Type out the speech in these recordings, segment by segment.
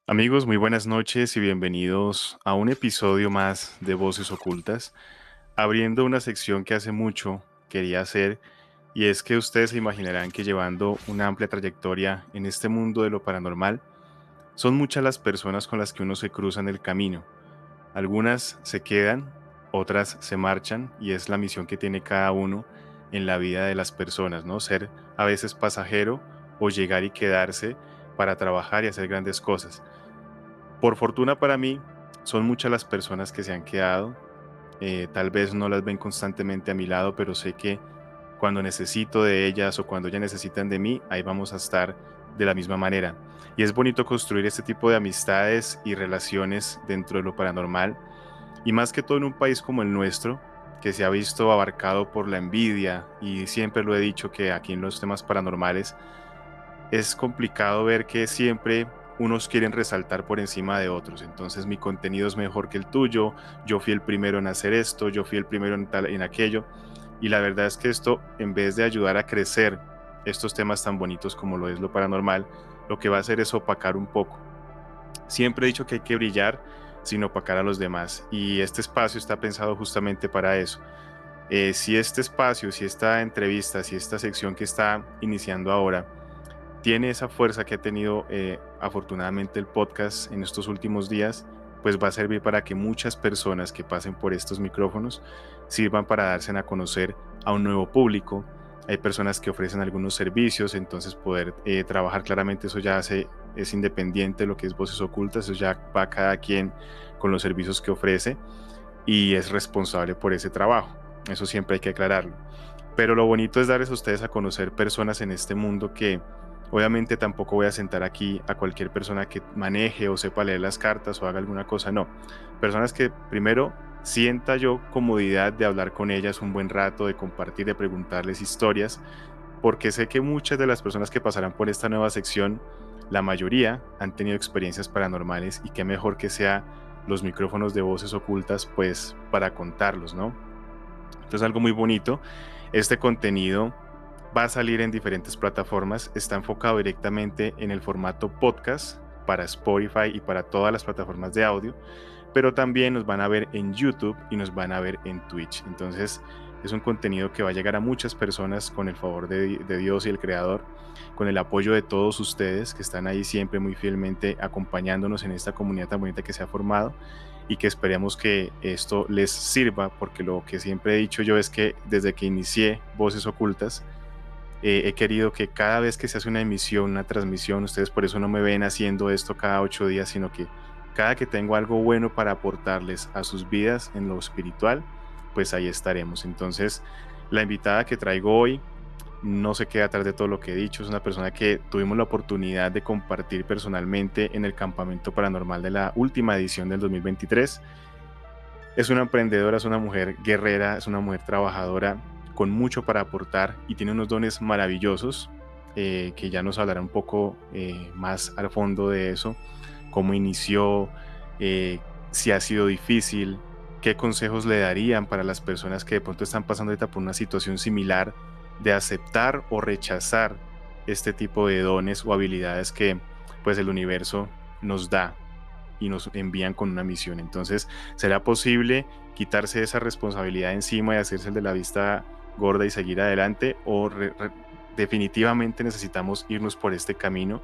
Amigos, muy buenas noches y bienvenidos a un episodio más de Voces Ocultas, abriendo una sección que hace mucho quería hacer, y es que ustedes se imaginarán que llevando una amplia trayectoria en este mundo de lo paranormal, son muchas las personas con las que uno se cruza en el camino. Algunas se quedan, otras se marchan, y es la misión que tiene cada uno en la vida de las personas, ¿no? Ser a veces pasajero o llegar y quedarse para trabajar y hacer grandes cosas. Por fortuna para mí, son muchas las personas que se han quedado. Tal vez no las ven constantemente a mi lado, pero sé que cuando necesito de ellas o cuando ellas necesitan de mí, ahí vamos a estar de la misma manera. Y es bonito construir este tipo de amistades y relaciones dentro de lo paranormal, y más que todo en un país como el nuestro, que se ha visto abarcado por la envidia, y siempre lo he dicho que aquí en los temas paranormales es complicado ver que siempre unos quieren resaltar por encima de otros. Entonces mi contenido es mejor que el tuyo, yo fui el primero en hacer esto, yo fui el primero en tal, en aquello. Y la verdad es que esto, en vez de ayudar a crecer estos temas tan bonitos como lo es lo paranormal, lo que va a hacer es opacar un poco. Siempre he dicho que hay que brillar sin opacar a los demás. Y este espacio está pensado justamente para eso. Si este espacio, si esta entrevista, si esta sección que está iniciando ahora, tiene esa fuerza que ha tenido afortunadamente el podcast en estos últimos días, pues va a servir para que muchas personas que pasen por estos micrófonos sirvan para darse a conocer a un nuevo público. Hay personas que ofrecen algunos servicios, entonces poder trabajar claramente, eso ya es independiente de lo que es Voces Ocultas, eso ya va cada quien con los servicios que ofrece y es responsable por ese trabajo. Eso siempre hay que aclararlo. Pero lo bonito es darles a ustedes a conocer personas en este mundo que obviamente tampoco voy a sentar aquí a cualquier persona que maneje o sepa leer las cartas o haga alguna cosa, no. Personas que primero sienta yo comodidad de hablar con ellas un buen rato, de compartir, de preguntarles historias, porque sé que muchas de las personas que pasarán por esta nueva sección, la mayoría han tenido experiencias paranormales, y qué mejor que sea los micrófonos de Voces Ocultas pues para contarlos, ¿no? Entonces algo muy bonito. Este contenido va a salir en diferentes plataformas, está enfocado directamente en el formato podcast para Spotify y para todas las plataformas de audio, pero también nos van a ver en YouTube y nos van a ver en Twitch. Entonces es un contenido que va a llegar a muchas personas con el favor de Dios y el Creador, con el apoyo de todos ustedes que están ahí siempre muy fielmente acompañándonos en esta comunidad tan bonita que se ha formado, y que esperemos que esto les sirva, porque lo que siempre he dicho yo es que desde que inicié Voces Ocultas, he querido que cada vez que se hace una emisión, una transmisión, ustedes por eso no me ven haciendo esto cada 8 días, sino que cada que tengo algo bueno para aportarles a sus vidas en lo espiritual, pues ahí estaremos. Entonces, la invitada que traigo hoy no se queda atrás de todo lo que he dicho, es una persona que tuvimos la oportunidad de compartir personalmente en el campamento paranormal de la última edición del 2023. Es una emprendedora, es una mujer guerrera, es una mujer trabajadora con mucho para aportar y tiene unos dones maravillosos, que ya nos hablará un poco más al fondo de eso, cómo inició, eh, si ha sido difícil, qué consejos le darían para las personas que de pronto están pasando ahorita por una situación similar, de aceptar o rechazar este tipo de dones o habilidades que pues el universo nos da y nos envían con una misión. Entonces, ¿será posible quitarse esa responsabilidad encima y hacerse el de la vista gorda y seguir adelante? ¿O definitivamente necesitamos irnos por este camino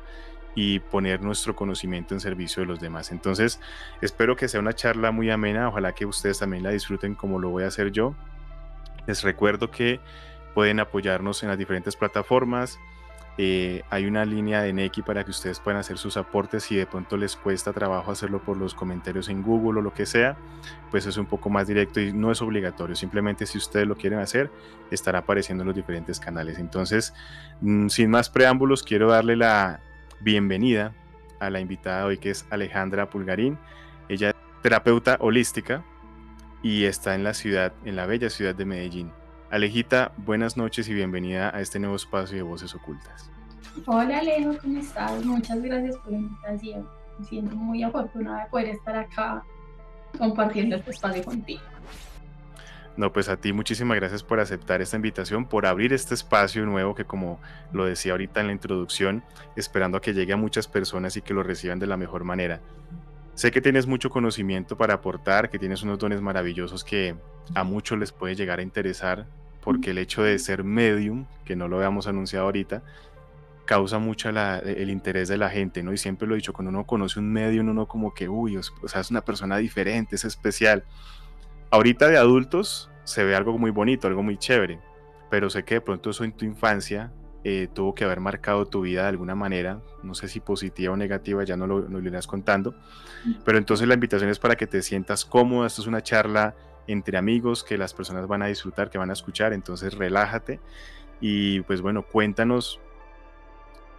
y poner nuestro conocimiento en servicio de los demás? Entonces, espero que sea una charla muy amena. Ojalá que ustedes también la disfruten como lo voy a hacer yo. Les recuerdo que pueden apoyarnos en las diferentes plataformas. Hay una línea de Nequi para que ustedes puedan hacer sus aportes. Si de pronto les cuesta trabajo hacerlo por los comentarios en Google o lo que sea, pues es un poco más directo y no es obligatorio. Simplemente si ustedes lo quieren hacer, estará apareciendo en los diferentes canales. Entonces, sin más preámbulos, quiero darle la bienvenida a la invitada de hoy, que es Alejandra Pulgarín. Ella es terapeuta holística y está en la ciudad, en la bella ciudad de Medellín. Alejita, buenas noches y bienvenida a este nuevo espacio de Voces Ocultas. Hola Alejo, ¿cómo estás? Muchas gracias por la invitación. Me siento muy afortunada de poder estar acá compartiendo este espacio contigo. No, pues a ti muchísimas gracias por aceptar esta invitación, por abrir este espacio nuevo que como lo decía ahorita en la introducción, esperando a que llegue a muchas personas y que lo reciban de la mejor manera. Sé que tienes mucho conocimiento para aportar, que tienes unos dones maravillosos que a muchos les puede llegar a interesar, porque el hecho de ser medium, que no lo habíamos anunciado ahorita, causa mucho el interés de la gente, ¿no? Y siempre lo he dicho, cuando uno conoce un medium, uno como que, uy, o sea, es una persona diferente, es especial. Ahorita de adultos se ve algo muy bonito, algo muy chévere, pero sé que de pronto eso en tu infancia tuvo que haber marcado tu vida de alguna manera, no sé si positiva o negativa, ya no lo irás contando, pero entonces la invitación es para que te sientas cómoda, esto es una charla entre amigos que las personas van a disfrutar, que van a escuchar, entonces relájate y pues bueno, cuéntanos,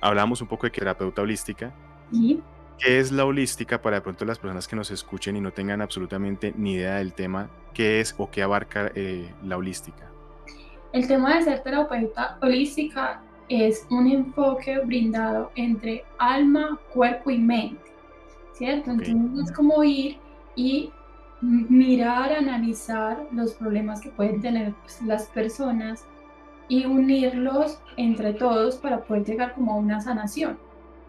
hablamos un poco de terapeuta holística. Y ¿Qué es la holística para de pronto las personas que nos escuchen y no tengan absolutamente ni idea del tema? ¿Qué es o qué abarca la holística? el tema de ser terapeuta holística es un enfoque brindado entre alma, cuerpo y mente, ¿cierto? Ok, Entonces es como ir y mirar, analizar los problemas que pueden tener pues, las personas y unirlos entre todos para poder llegar como a una sanación.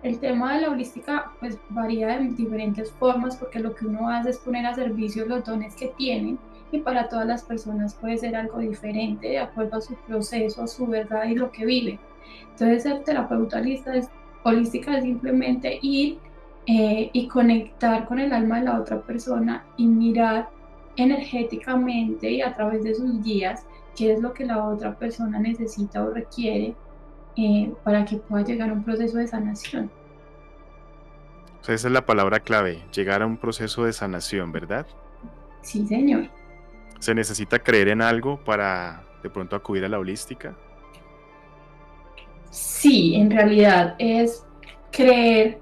El tema de la holística pues varía de diferentes formas porque lo que uno hace es poner a servicio los dones que tienen y para todas las personas puede ser algo diferente de acuerdo a su proceso, a su verdad y lo que vive. Entonces el terapeuta holística es simplemente ir y conectar con el alma de la otra persona y mirar energéticamente y a través de sus guías qué es lo que la otra persona necesita o requiere para que pueda llegar a un proceso de sanación. o sea, esa es la palabra clave, llegar a un proceso de sanación, ¿verdad? Sí, señor. ¿Se necesita creer en algo para de pronto acudir a la holística? Sí, en realidad es creer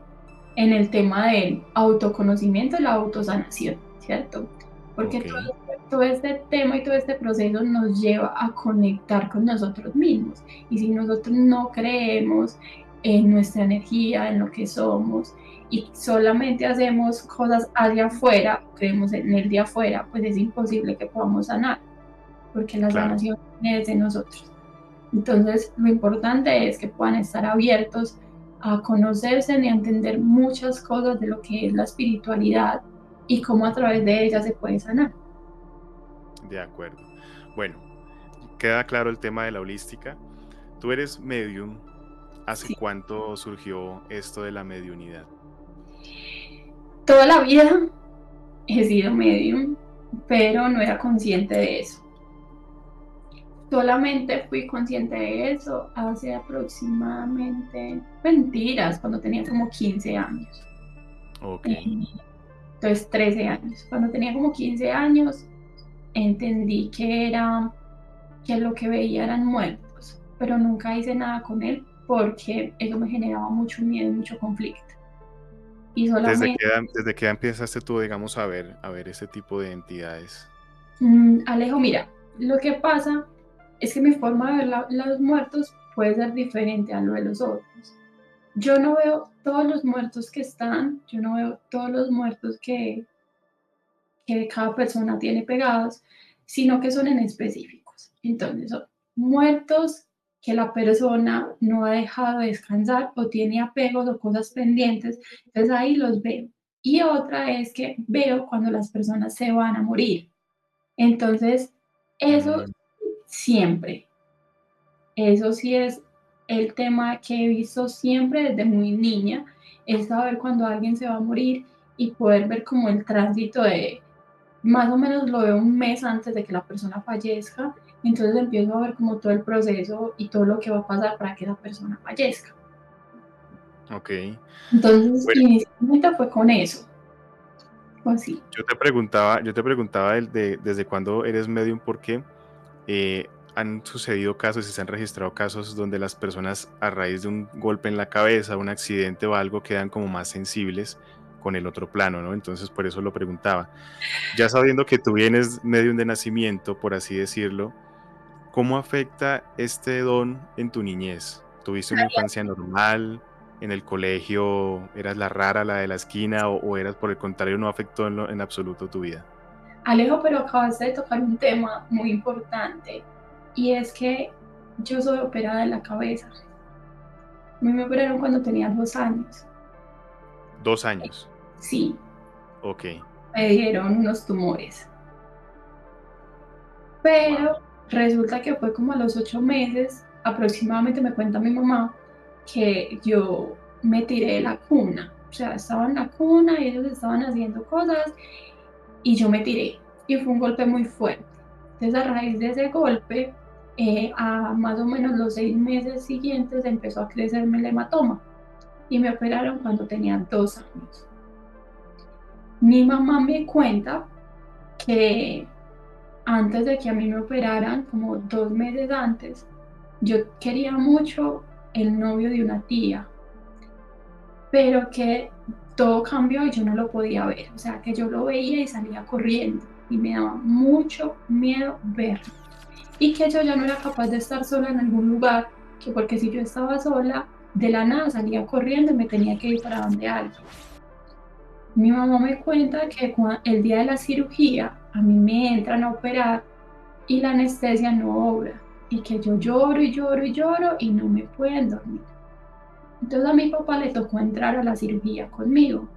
en el tema del autoconocimiento y la autosanación, ¿cierto? Porque Ok, todo este tema y todo este proceso nos lleva a conectar con nosotros mismos. Y si nosotros no creemos en nuestra energía, en lo que somos, y solamente hacemos cosas hacia afuera, creemos en el de afuera, pues es imposible que podamos sanar, porque la claro. sanación viene desde nosotros. Entonces, lo importante es que puedan estar abiertos a conocerse y a entender muchas cosas de lo que es la espiritualidad y cómo a través de ella se puede sanar. De acuerdo. Bueno, queda claro el tema de la holística. Tú eres medium. ¿Hace Sí. cuánto surgió esto de la mediunidad? Toda la vida he sido medium, pero no era consciente de eso. Solamente fui consciente de eso hace aproximadamente, mentiras, cuando tenía como 15 años. Ok. Entonces, 13 años. Cuando tenía como 15 años, entendí que lo que veía eran muertos, pero nunca hice nada con él porque eso me generaba mucho miedo y mucho conflicto. Y solamente, Desde qué edad empezaste tú, digamos, a ver ese tipo de entidades? Alejo, mira, lo que pasa es que mi forma de ver los muertos puede ser diferente a lo de los otros. Yo no veo todos los muertos que están, yo no veo todos los muertos que cada persona tiene pegados, sino que son en específicos. Entonces, son muertos que la persona no ha dejado de descansar o tiene apegos o cosas pendientes, entonces ahí los veo. Y otra es que veo cuando las personas se van a morir. Entonces, eso Mm, siempre, eso sí es el tema que he visto siempre desde muy niña, es saber cuando alguien se va a morir y poder ver como el tránsito de más o menos lo veo un mes antes de que la persona fallezca, entonces empiezo a ver como todo el proceso y todo lo que va a pasar para que la persona fallezca. ok. Entonces, Bueno, inicialmente fue con eso, fue así. yo te preguntaba desde cuándo eres medium porque han sucedido casos y se han registrado casos donde las personas a raíz de un golpe en la cabeza, un accidente o algo quedan como más sensibles con el otro plano, ¿no? Entonces por eso lo preguntaba. Ya sabiendo que tú vienes medium de nacimiento, por así decirlo, ¿cómo afecta este don en tu niñez? ¿Tuviste una infancia normal? ¿En el colegio eras la rara, la de la esquina? O eras por el contrario, no afectó en absoluto tu vida? Alejo, pero acabaste de tocar un tema muy importante y es que yo soy operada de la cabeza. A mí me operaron cuando tenía 2 años. 2 años. Sí, Ok. me dieron unos tumores, Wow. pero resulta que fue como a los 8 meses, aproximadamente me cuenta mi mamá, que yo me tiré de la cuna. O sea, estaba en la cuna y ellos estaban haciendo cosas y yo me tiré y fue un golpe muy fuerte. Entonces a raíz de ese golpe, a más o menos los 6 meses siguientes empezó a crecerme el hematoma y me operaron cuando tenía 2 años. Mi mamá me cuenta que antes de que a mí me operaran, como 2 meses antes, yo quería mucho el novio de una tía, pero que todo cambió y yo no lo podía ver. O sea, que yo lo veía y salía corriendo y me daba mucho miedo verlo. Y que yo ya no era capaz de estar sola en algún lugar, que porque si yo estaba sola, de la nada salía corriendo y me tenía que ir para donde alguien. Mi mamá me cuenta que el día de la cirugía a mí me entran a operar y la anestesia no obra y que yo lloro y lloro y lloro y no me pueden dormir. Entonces a mi papá le tocó entrar a la cirugía conmigo,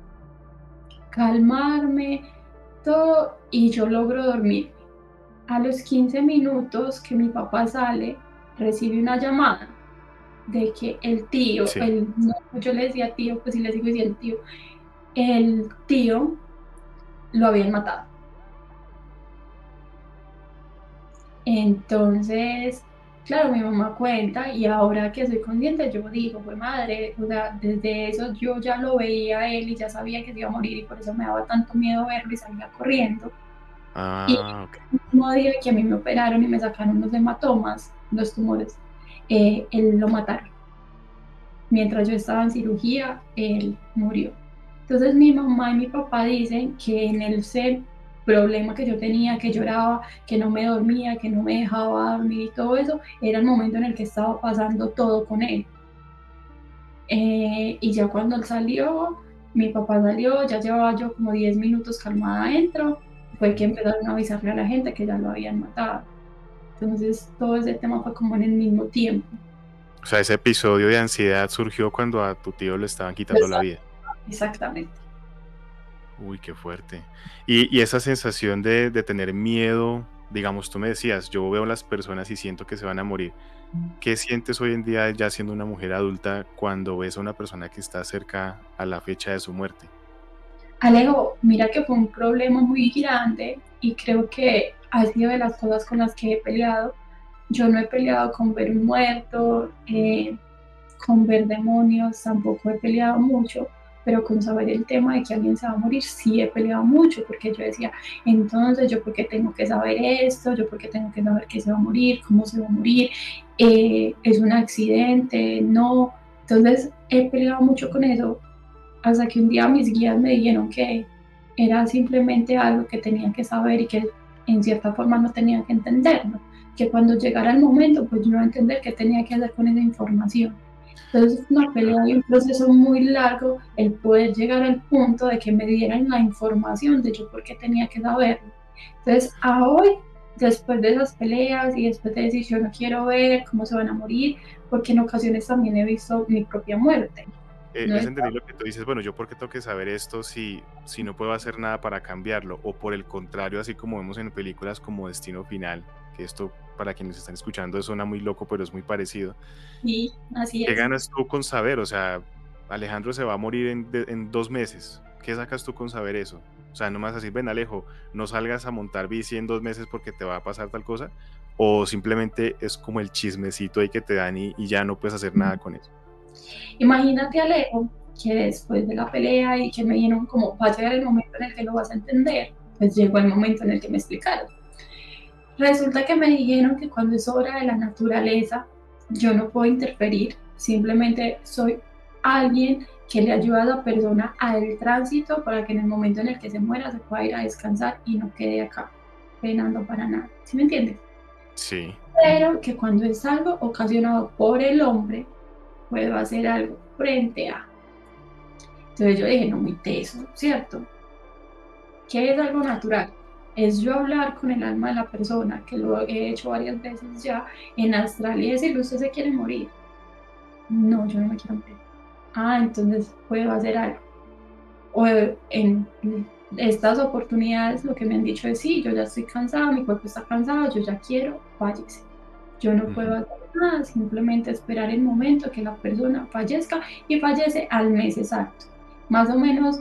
calmarme, todo y yo logro dormir. A los 15 minutos que mi papá sale, recibe una llamada de que el tío, Sí. no, yo le decía tío, pues sí le sigo diciendo tío, el tío lo habían matado. Entonces, claro, mi mamá cuenta y ahora que soy consciente, yo digo, fue madre, o sea, desde eso yo ya lo veía a él y ya sabía que se iba a morir y por eso me daba tanto miedo verlo y salía corriendo. Y Ah, ok. el mismo día que a mí me operaron y me sacaron los hematomas, los tumores, él lo mataron. Mientras yo estaba en cirugía, él murió. Entonces mi mamá y mi papá dicen que en ese problema que yo tenía, que lloraba, que no me dormía, que no me dejaba dormir y todo eso, era el momento en el que estaba pasando todo con él. Y ya cuando él salió, mi papá salió, ya llevaba yo como 10 minutos calmada adentro, fue que Ujú. empezaron a avisarle a la gente que ya lo habían matado. Entonces todo ese tema fue como en el mismo tiempo. O sea, ese episodio de ansiedad surgió cuando a tu tío le estaban quitando la vida. Exactamente. Uy, qué fuerte. Y esa sensación de tener miedo, digamos, tú me decías, yo veo a las personas y siento que se van a morir. ¿Qué sientes hoy en día ya siendo una mujer adulta cuando ves a una persona que está cerca a la fecha de su muerte? Alejo, mira que fue un problema muy grande y creo que ha sido de las cosas con las que he peleado. Yo no he peleado con ver un muerto, con ver demonios, tampoco he peleado mucho, pero con saber el tema de que alguien se va a morir, sí he peleado mucho, porque yo decía, entonces yo por qué tengo que saber esto, yo por qué tengo que saber que se va a morir, cómo se va a morir, es un accidente, no. Entonces he peleado mucho con eso hasta que un día mis guías me dijeron que era simplemente algo que tenía que saber y que en cierta forma no tenía que entenderlo, que cuando llegara el momento pues yo iba a entender qué tenía que hacer con esa información. Entonces es una pelea y un proceso muy largo el poder llegar al punto de que me dieran la información de yo por qué tenía que saberlo. Entonces a hoy, después de esas peleas y después de decir yo no quiero ver cómo se van a morir, porque en ocasiones también he visto mi propia muerte. No Es es entendible lo que tú dices, bueno, yo por qué tengo que saber esto si no puedo hacer nada para cambiarlo, o por el contrario, así como vemos en películas como Destino Final, que esto para quienes están escuchando suena muy loco, pero es muy parecido. Sí, así ¿Qué es. ganas tú con saber? O sea, Alejandro se va a morir en 2 meses. ¿Qué sacas tú con saber eso? O sea, no me vas a decir, ven Alejo, no salgas a montar bici en 2 meses porque te va a pasar tal cosa. O simplemente es como el chismecito ahí que te dan y ya no puedes hacer nada con eso. Imagínate, Alejo, que después de la pelea y que me dijeron como va a llegar el momento en el que lo vas a entender, pues llegó el momento en el que me explicaron. Resulta que me dijeron que cuando es obra de la naturaleza, yo no puedo interferir, simplemente soy alguien que le ayuda a la persona al tránsito para que en el momento en el que se muera se pueda ir a descansar y no quede acá penando para nada. ¿Sí me entiendes? Sí. Pero que cuando es algo ocasionado por el hombre, puedo hacer algo frente a. Entonces yo dije, no, muy teso, ¿cierto? ¿Qué es algo natural? es yo hablar con el alma de la persona, que lo he hecho varias veces ya en Australia, y decirle, ¿usted se quiere morir? No, yo no me quiero morir. Ah, entonces puedo hacer algo. O en estas oportunidades lo que me han dicho es, sí, yo ya estoy cansada, mi cuerpo está cansado, yo ya quiero, váyase. Yo no puedo Ujú. hacer nada, simplemente esperar el momento que la persona fallezca, y fallece al mes exacto. Más o menos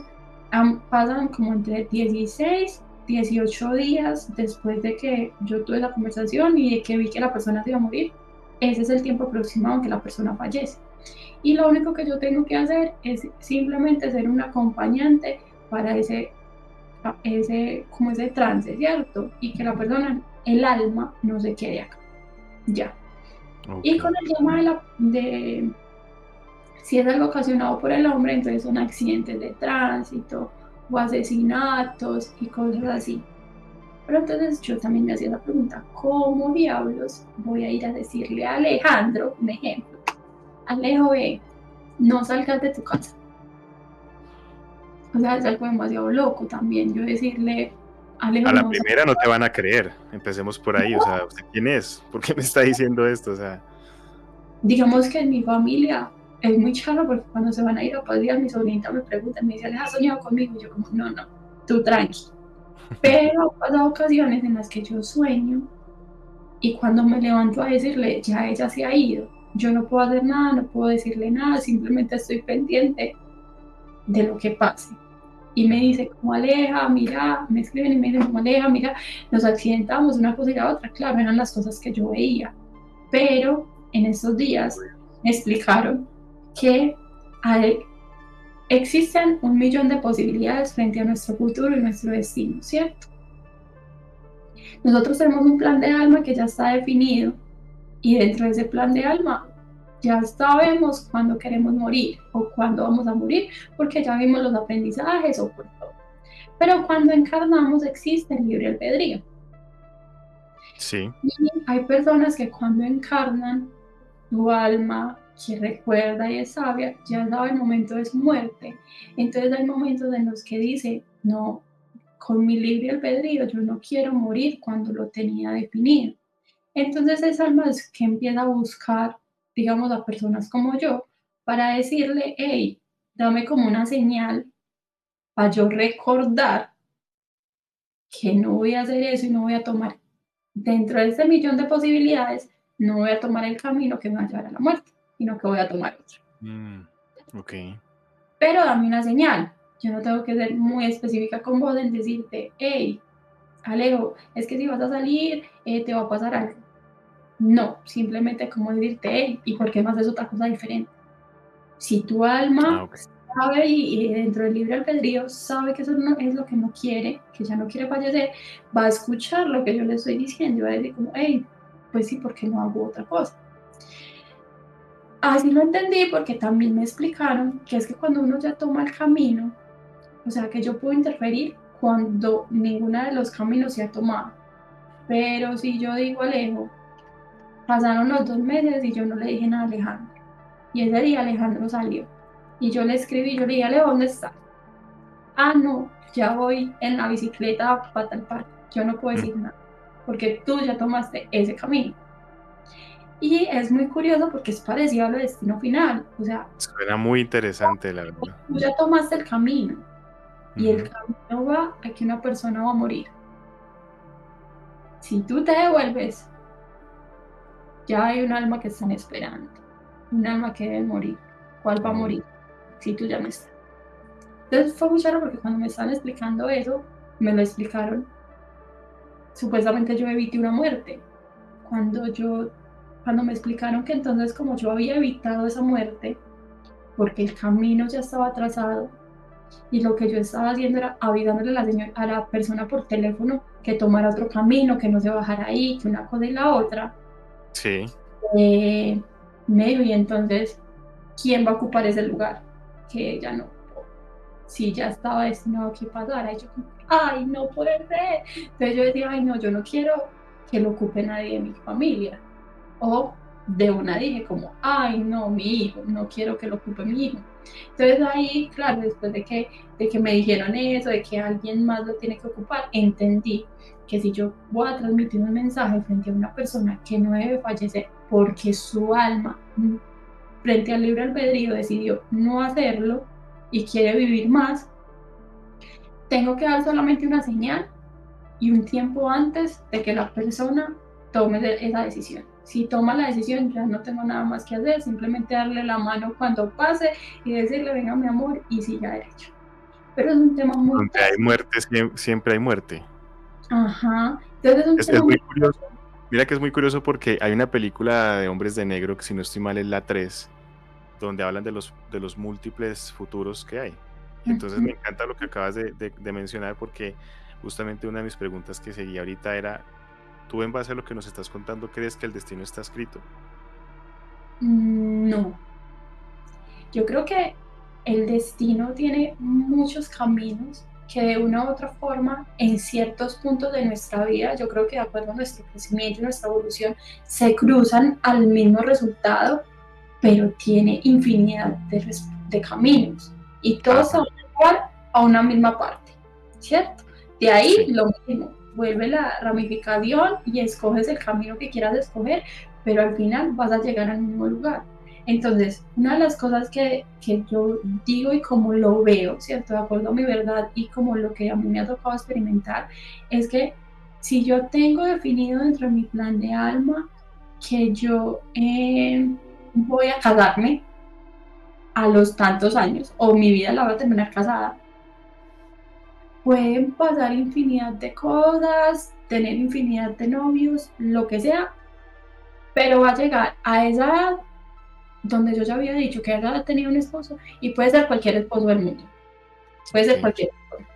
pasan como entre 16, 18 días después de que yo tuve la conversación y de que vi que la persona se iba a morir. Ese es el tiempo aproximado en que la persona fallece. Y lo único que yo tengo que hacer es simplemente ser un acompañante para como ese trance, ¿cierto? Y que la persona, el alma, no se quede acá. Ya. Ok. Y con el tema si es algo ocasionado por el hombre, entonces son accidentes de tránsito o asesinatos y cosas así. Pero entonces yo también me hacía la pregunta, ¿cómo diablos voy a ir a decirle a Alejandro, un ejemplo, Alejo, no salgas de tu casa? O sea, es algo demasiado loco también. Yo decirle, A Alejo, la no primera no salgas. te van a creer. Empecemos por ahí. O sea, ¿usted quién es? ¿Por qué me está diciendo esto? O sea, Digamos que en mi familia es muy charro porque cuando se van a ir a Padilla, mi sobrinita me pregunta, me dice, Aleja, ¿has soñado conmigo? Y yo como, no, no, tú tranqui. Pero han pasado ocasiones en las que yo sueño y cuando me levanto a decirle, ya ella se ha ido. Yo no puedo hacer nada, no puedo decirle nada, simplemente estoy pendiente de lo que pase. Y me Ujú. dice, como Aleja, mira, me escriben y me dicen, como Aleja, mira, nos accidentamos, una cosa y la otra. Claro, eran las cosas que yo veía. Pero en estos días me explicaron que hay, existen 1 millón de posibilidades frente a nuestro futuro y nuestro destino, ¿cierto? Nosotros tenemos un plan de alma que ya está definido, y dentro de ese plan de alma ya sabemos cuándo queremos morir o cuándo vamos a morir, porque ya vimos los aprendizajes o por todo. Pero cuando encarnamos existe el libre albedrío. Sí. Y hay personas que cuando encarnan, tu alma que recuerda y es sabia, ya sabe el momento de su muerte. Entonces hay momentos en los que dice, no, con mi libre albedrío yo no quiero morir cuando lo tenía definido. Entonces esa alma es que empieza a buscar, digamos, a personas como yo para decirle, hey, dame como una señal para yo recordar que no voy a hacer eso y no voy a tomar, dentro de ese 1 millón de posibilidades, no voy a tomar el camino que me va a llevar a la muerte, sino que voy a tomar otro. Mm, ok. Pero dame una señal. Yo no tengo que ser muy específica con vos en decirte, hey, Alejo, es que si vas a salir, te va a pasar algo. No, simplemente como decirte, hey, ¿y por qué no haces otra cosa diferente? Si tu Ah, alma ok. sabe y dentro del libre albedrío sabe que eso no es lo que no quiere, que ya no quiere fallecer, va a escuchar lo que yo le estoy diciendo y va a decir como, hey, pues sí, ¿por qué no hago otra cosa? Así lo entendí porque también me explicaron que es que cuando uno ya toma el camino, o sea, que yo puedo interferir cuando ninguno de los caminos se ha tomado. Pero si yo digo Alejo, pasaron los 2 meses y yo no le dije nada a Alejandro. Y ese día Alejandro salió. Y yo le escribí, yo le dije, Alejo, ¿dónde está? Ah, no, ya voy en la bicicleta para tal parte. Yo no puedo Mm, decir nada, porque tú ya tomaste ese camino. Y es muy curioso porque es parecido al destino final. O sea, suena muy interesante, la verdad. tú ya tomaste el camino y el Ujú. camino va a que una persona va a morir. Si tú te devuelves, ya hay un alma que están esperando, un alma que debe morir. ¿Cuál va a Oh, morir? Si tú ya no estás. Entonces fue muy raro porque cuando me estaban explicando eso, me lo explicaron. Supuestamente yo evité una muerte. Cuando yo, cuando me explicaron que entonces como yo había evitado esa muerte, porque el camino ya estaba trazado, y lo que yo estaba haciendo era avisándole a la persona por teléfono que tomara otro camino, que no se bajara ahí, que una cosa y la otra, sí. eh, me dijo, y entonces, ¿quién va a ocupar ese lugar? Que ella no, si ya estaba destinado a que pasara, y yo como, ay, no puede ser. Entonces yo decía, ay, no, yo no quiero que lo ocupe nadie de mi familia. O de una dije como, ay, no, mi hijo, no quiero que lo ocupe mi hijo. Entonces ahí, claro, después de que me dijeron eso, de que alguien más lo tiene que ocupar, entendí que si yo voy a transmitir un mensaje frente a una persona que no debe fallecer porque su alma frente al libre albedrío decidió no hacerlo y quiere vivir más, tengo que dar solamente una señal y un tiempo antes de que la persona tome esa decisión. Si toma la decisión, ya no tengo nada más que hacer, simplemente darle la mano cuando pase y decirle, venga mi amor, y siga derecho. Pero es un tema muy Donde hay técnico. muerte, siempre hay muerte. Ajá. Entonces es un Es tema muy muy... curioso. Mira que es muy curioso porque hay una película de hombres de negro, que si no estoy mal es la 3, donde hablan de los múltiples futuros que hay. Y entonces me Ujú. encanta lo que acabas de mencionar, porque justamente una de mis preguntas que seguía ahorita era, ¿tú en base a lo que nos estás contando crees que el destino está escrito? No, yo creo que el destino tiene muchos caminos que de una u otra forma en ciertos puntos de nuestra vida, yo creo que de acuerdo a nuestro crecimiento y nuestra evolución, se cruzan al mismo resultado, pero tiene infinidad de caminos y todos se Ajá, van a llevar a una misma parte, ¿cierto? De ahí sí, lo mismo, vuelve la ramificación y escoges el camino que quieras escoger, pero al final vas a llegar al mismo lugar. Entonces, una de las cosas que yo digo y como lo veo, ¿cierto? De acuerdo a mi verdad y como lo que a mí me ha tocado experimentar, es que si yo tengo definido dentro de mi plan de alma que yo voy a casarme a los tantos años o mi vida la voy a terminar casada, pueden pasar infinidad de cosas, tener infinidad de novios, lo que sea, pero va a llegar a esa edad donde yo ya había dicho que ella tenía un esposo y puede ser cualquier esposo del mundo, puede ser ok. cualquier esposo,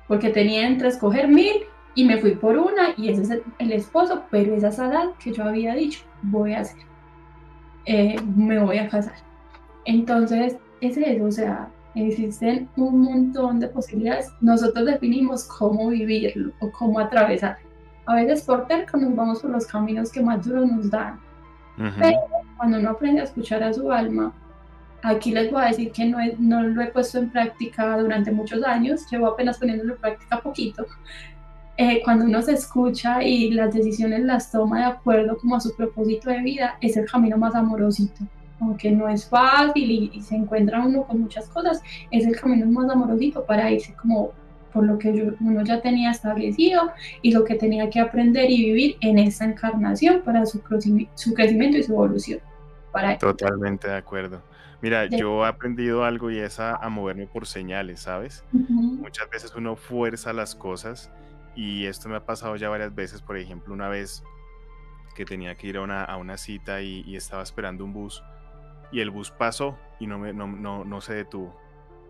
porque tenía entre escoger 1000 y me fui por una y ese es el esposo, pero esa es esa edad que yo había dicho, voy a hacer, me voy a casar. Entonces, es eso, o sea, existen un montón de posibilidades. Nosotros definimos cómo vivirlo o cómo atravesar. A veces por terco nos vamos por los caminos que más duros nos dan, pero Ujú. cuando uno aprende a escuchar a su alma, aquí les voy a decir que no lo he puesto en práctica durante muchos años, llevo apenas poniéndolo en práctica poquito. Cuando uno se escucha y las decisiones las toma de acuerdo como a su propósito de vida, es el camino más amorosito. Aunque no es fácil y se encuentra uno con muchas cosas, es el camino más amorosito para irse como por lo que uno ya tenía establecido y lo que tenía que aprender y vivir en esta encarnación para su crecimiento y su evolución. Para eso. Totalmente de acuerdo. Mira, De, yo he aprendido algo y es a moverme por señales, ¿sabes? uh-huh, Muchas veces uno fuerza las cosas y esto me ha pasado ya varias veces. Por ejemplo, una vez que tenía que ir a una cita y estaba esperando un bus y el bus pasó y no se detuvo.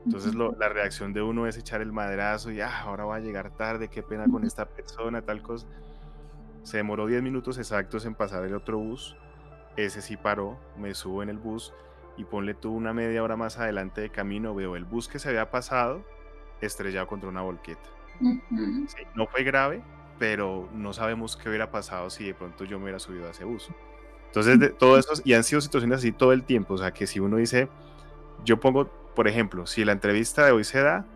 Entonces uh-huh, la reacción de uno es echar el madrazo y ahora va a llegar tarde, qué pena con esta persona, tal cosa. Se demoró 10 minutos exactos en pasar el otro bus. Ese sí paró, me subo en el bus y ponle tú una media hora más adelante de camino, veo el bus que se había pasado estrellado contra una volqueta. uh-huh, Sí, no fue grave, pero no sabemos qué hubiera pasado si de pronto yo me hubiera subido a ese bus. Entonces, de todo eso, y han sido situaciones así todo el tiempo, o sea, que si uno dice, yo pongo, por ejemplo, si la entrevista de hoy se da,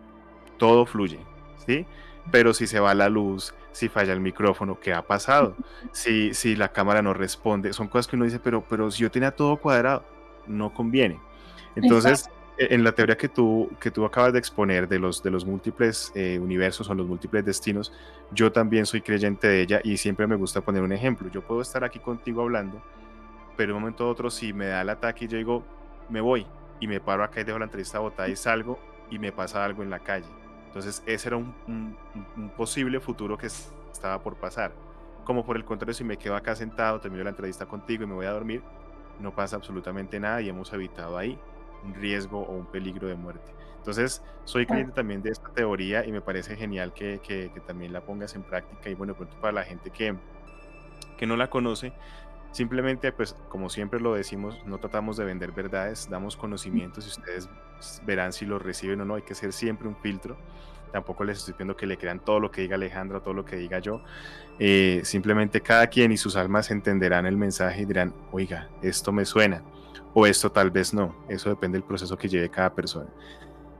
todo fluye, ¿sí? Pero si se va la luz, si falla el micrófono, ¿qué ha pasado? Si la cámara no responde, son cosas que uno dice, pero si yo tenía todo cuadrado, no conviene. Entonces, exacto. en la teoría que tú acabas de exponer de los múltiples universos o los múltiples destinos, yo también soy creyente de ella y siempre me gusta poner un ejemplo. Yo puedo estar aquí contigo hablando, pero de un momento a otro, si me da el ataque y yo digo, me voy y me paro acá y dejo la entrevista botada y salgo y me pasa algo en la calle. Entonces, ese era un posible futuro que estaba por pasar. Como por el contrario, si me quedo acá sentado, termino la entrevista contigo y me voy a dormir, no pasa absolutamente nada y hemos evitado ahí un riesgo o un peligro de muerte. Entonces, soy creyente también de esta teoría y me parece genial que también la pongas en práctica. Y bueno, pronto para la gente que no la conoce, simplemente, pues, como siempre lo decimos, no tratamos de vender verdades, damos conocimientos y ustedes verán si lo reciben o no. Hay que hacer siempre un filtro. Tampoco les estoy pidiendo que le crean todo lo que diga Alejandra, todo lo que diga yo. Simplemente cada quien y sus almas entenderán el mensaje y dirán, oiga, esto me suena, o esto tal vez no. Eso depende del proceso que lleve cada persona.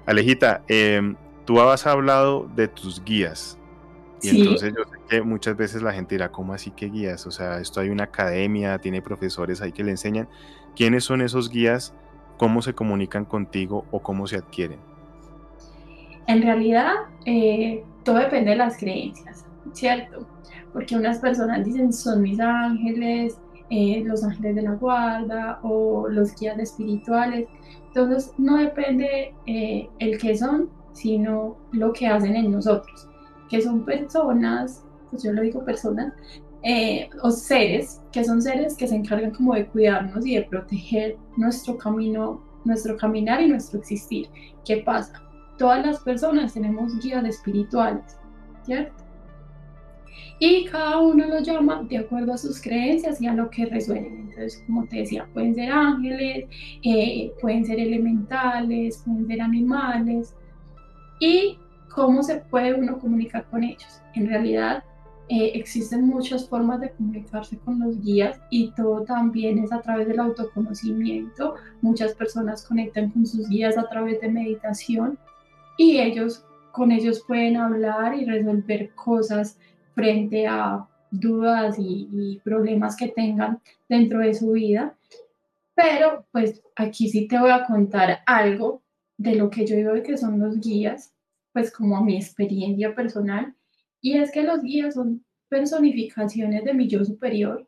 Alejita, tú has hablado de tus guías. Y Sí, entonces yo sé que muchas veces la gente dirá, ¿cómo así que guías? O sea, esto hay una academia, tiene profesores ahí que le enseñan. ¿Quiénes son esos guías? ¿Cómo se comunican contigo o cómo se adquieren? en realidad todo depende de las creencias, ¿cierto? Porque unas personas dicen son mis ángeles, los ángeles de la guarda o los guías espirituales. Entonces no depende el qué son, sino lo que hacen en nosotros, que son personas, pues yo lo digo personas, o seres, que son seres que se encargan como de cuidarnos y de proteger nuestro camino, nuestro caminar y nuestro existir. ¿Qué pasa? Todas las personas tenemos guías espirituales, ¿cierto? Y cada uno lo llama de acuerdo a sus creencias y a lo que resuenen. Entonces, como te decía, pueden ser ángeles, pueden ser elementales, pueden ser animales. ¿Y cómo se puede uno comunicar con ellos? En realidad, existen muchas formas de comunicarse con los guías y todo también es a través del autoconocimiento. Muchas personas conectan con sus guías a través de meditación y ellos con ellos pueden hablar y resolver cosas frente a dudas y problemas que tengan dentro de su vida. Pero pues aquí sí te voy a contar algo de lo que yo digo que son los guías, pues como mi experiencia personal, y es que los guías son personificaciones de mi yo superior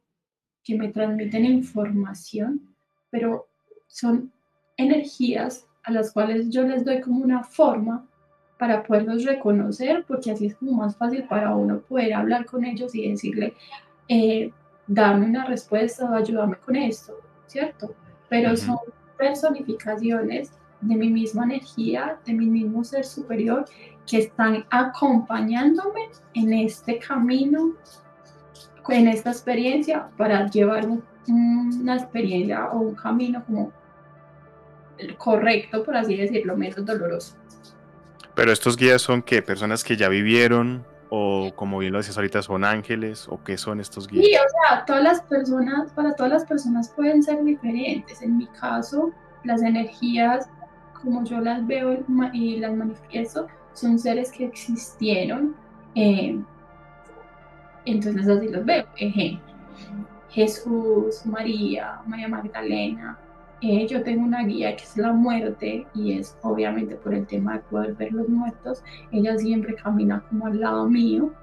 que me transmiten información, pero son energías a las cuales yo les doy como una forma para poderlos reconocer, porque así es como más fácil para uno poder hablar con ellos y decirle, eh, dame una respuesta o ayúdame con esto, ¿cierto? Pero son Ujú. personificaciones de mi misma energía, de mi mismo ser superior, que están acompañándome en este camino, en esta experiencia, para llevar una experiencia o un camino como correcto, por así decirlo, menos doloroso. Pero estos guías son qué, personas que ya vivieron o como bien lo decías ahorita son ángeles o qué son estos Y o guías. sea, todas las personas, para todas las personas pueden ser diferentes. En mi caso, las energías, como yo las veo y las manifiesto, son seres que existieron. eh, entonces así los veo. Ejemplo, Jesús, María, María Magdalena. Yo tengo una guía que es la muerte y es obviamente por el tema de poder ver los muertos. Ella siempre camina como al lado mío.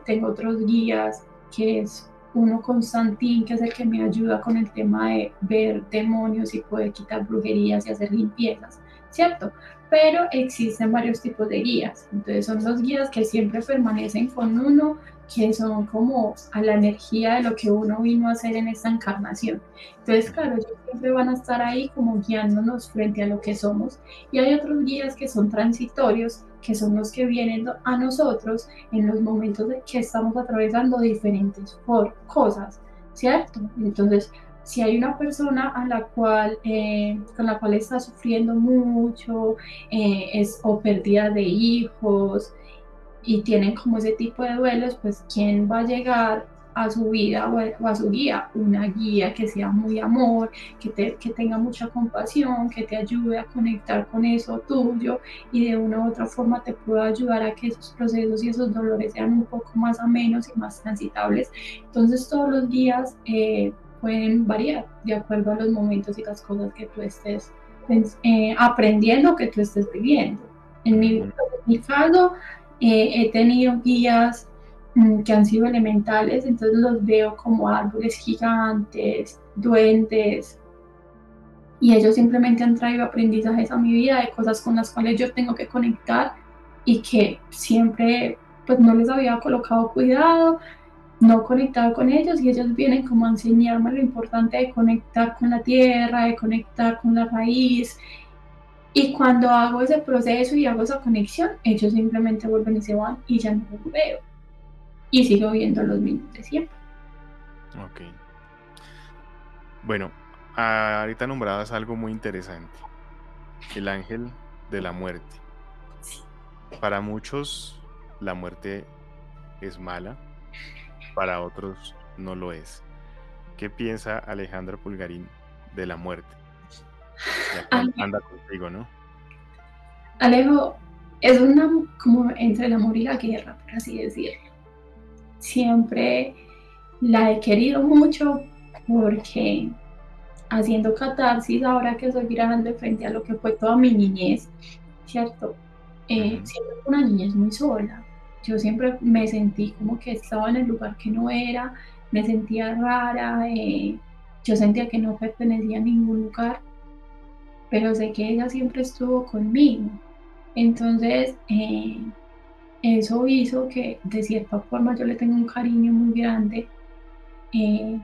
Tengo otros guías que es uno Constantín, que es el que me ayuda con el tema de ver demonios y poder quitar brujerías y hacer limpiezas, ¿cierto? Pero existen varios tipos de guías. Entonces son los guías que siempre permanecen con uno, que son como a la energía de lo que uno vino a hacer en esta encarnación. Entonces, Ujú. claro, ellos siempre van a estar ahí como guiándonos frente a lo que somos. Y hay otros guías que son transitorios, que son los que vienen a nosotros en los momentos de que estamos atravesando diferentes cosas, ¿cierto? Entonces, si hay una persona a la cual, con la cual está sufriendo mucho, o pérdida de hijos, y tienen como ese tipo de duelos, pues ¿quién va a llegar a su vida o a su guía? Una guía que sea muy amor, que tenga mucha compasión, que te ayude a conectar con eso tuyo y de una u otra forma te pueda ayudar a que esos procesos y esos dolores sean un poco más amenos y más transitables. Entonces todos los días pueden variar de acuerdo a los momentos y las cosas que tú estés aprendiendo, que tú estés viviendo. En Mm. mi caso, he tenido guías que han sido elementales, entonces los veo como árboles gigantes, duendes, y ellos simplemente han traído aprendizajes a mi vida de cosas con las cuales yo tengo que conectar y que siempre pues no les había colocado cuidado, no conectado con ellos, y ellos vienen como a enseñarme lo importante de conectar con la tierra, de conectar con la raíz, y cuando hago ese proceso y hago esa conexión, ellos simplemente vuelven y se van y ya no los veo. Y sigo viendo los mismos de siempre. Ok. Bueno, ahorita nombrabas algo muy interesante. el ángel de la muerte. Sí. Para muchos la muerte es mala, para otros no lo es. ¿Qué piensa Alejandra Pulgarín de la muerte? Ya que Ale- anda contigo, ¿no? Alejo, es una como entre el amor y la guerra, por así decirlo. Siempre la he querido mucho porque haciendo catarsis ahora que soy grande frente a lo que fue toda mi niñez, ¿cierto? Ujú. Siempre fue una niñez muy sola. Yo siempre me sentí como que estaba en el lugar que no era, me sentía rara, yo sentía que no pertenecía a ningún lugar, pero sé que ella siempre estuvo conmigo. Entonces, eso hizo que de cierta forma yo le tenga un cariño muy grande. Eh,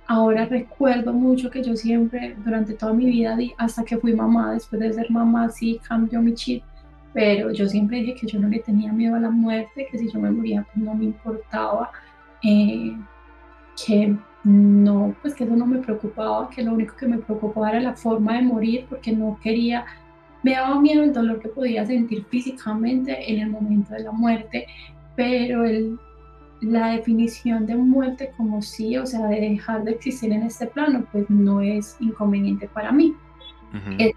Ahora recuerdo mucho que yo siempre, durante toda mi vida, hasta que fui mamá, después de ser mamá, sí cambió mi chip, pero yo siempre dije que yo no le tenía miedo a la muerte, que si yo me moría, pues no me importaba, eh, que no, pues que eso no me preocupaba, que lo único que me preocupaba era la forma de morir, porque no quería, me daba miedo el dolor que podía sentir físicamente en el momento de la muerte, pero la definición de muerte como sí, o sea, de dejar de existir en este plano, pues no es inconveniente para mí. Ujú. Es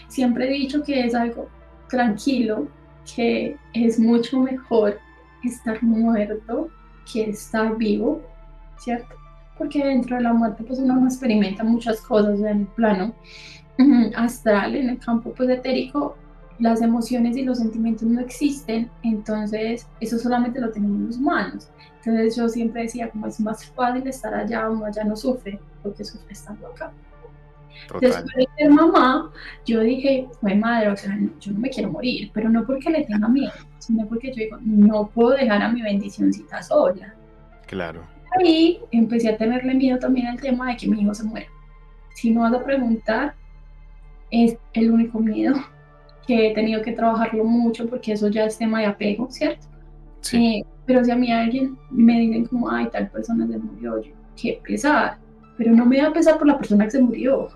siempre he dicho que es algo tranquilo, que es mucho mejor estar muerto que estar vivo, ¿cierto? Porque dentro de la muerte pues uno no experimenta muchas cosas, o sea, en el plano astral, en el campo pues etérico, las emociones y los sentimientos no existen, entonces eso solamente lo tenemos los humanos. Entonces yo siempre decía, como es más fácil estar allá, uno allá no sufre, porque sufre estando acá. Después Total, de ser mamá, yo dije, fue madre, o sea, no, yo no me quiero morir, pero no porque le tenga miedo, sino porque yo digo, no puedo dejar a mi bendicioncita sola. claro. Ahí empecé a tenerle miedo también al tema de que mi hijo se muera. Si no vas a preguntar, es el único miedo que he tenido que trabajarlo mucho porque eso ya es tema de apego, ¿cierto? Sí, Pero si a mí alguien me dicen como, ay, tal persona se murió, yo, qué pesar, pero no me va a pesar por la persona que se murió,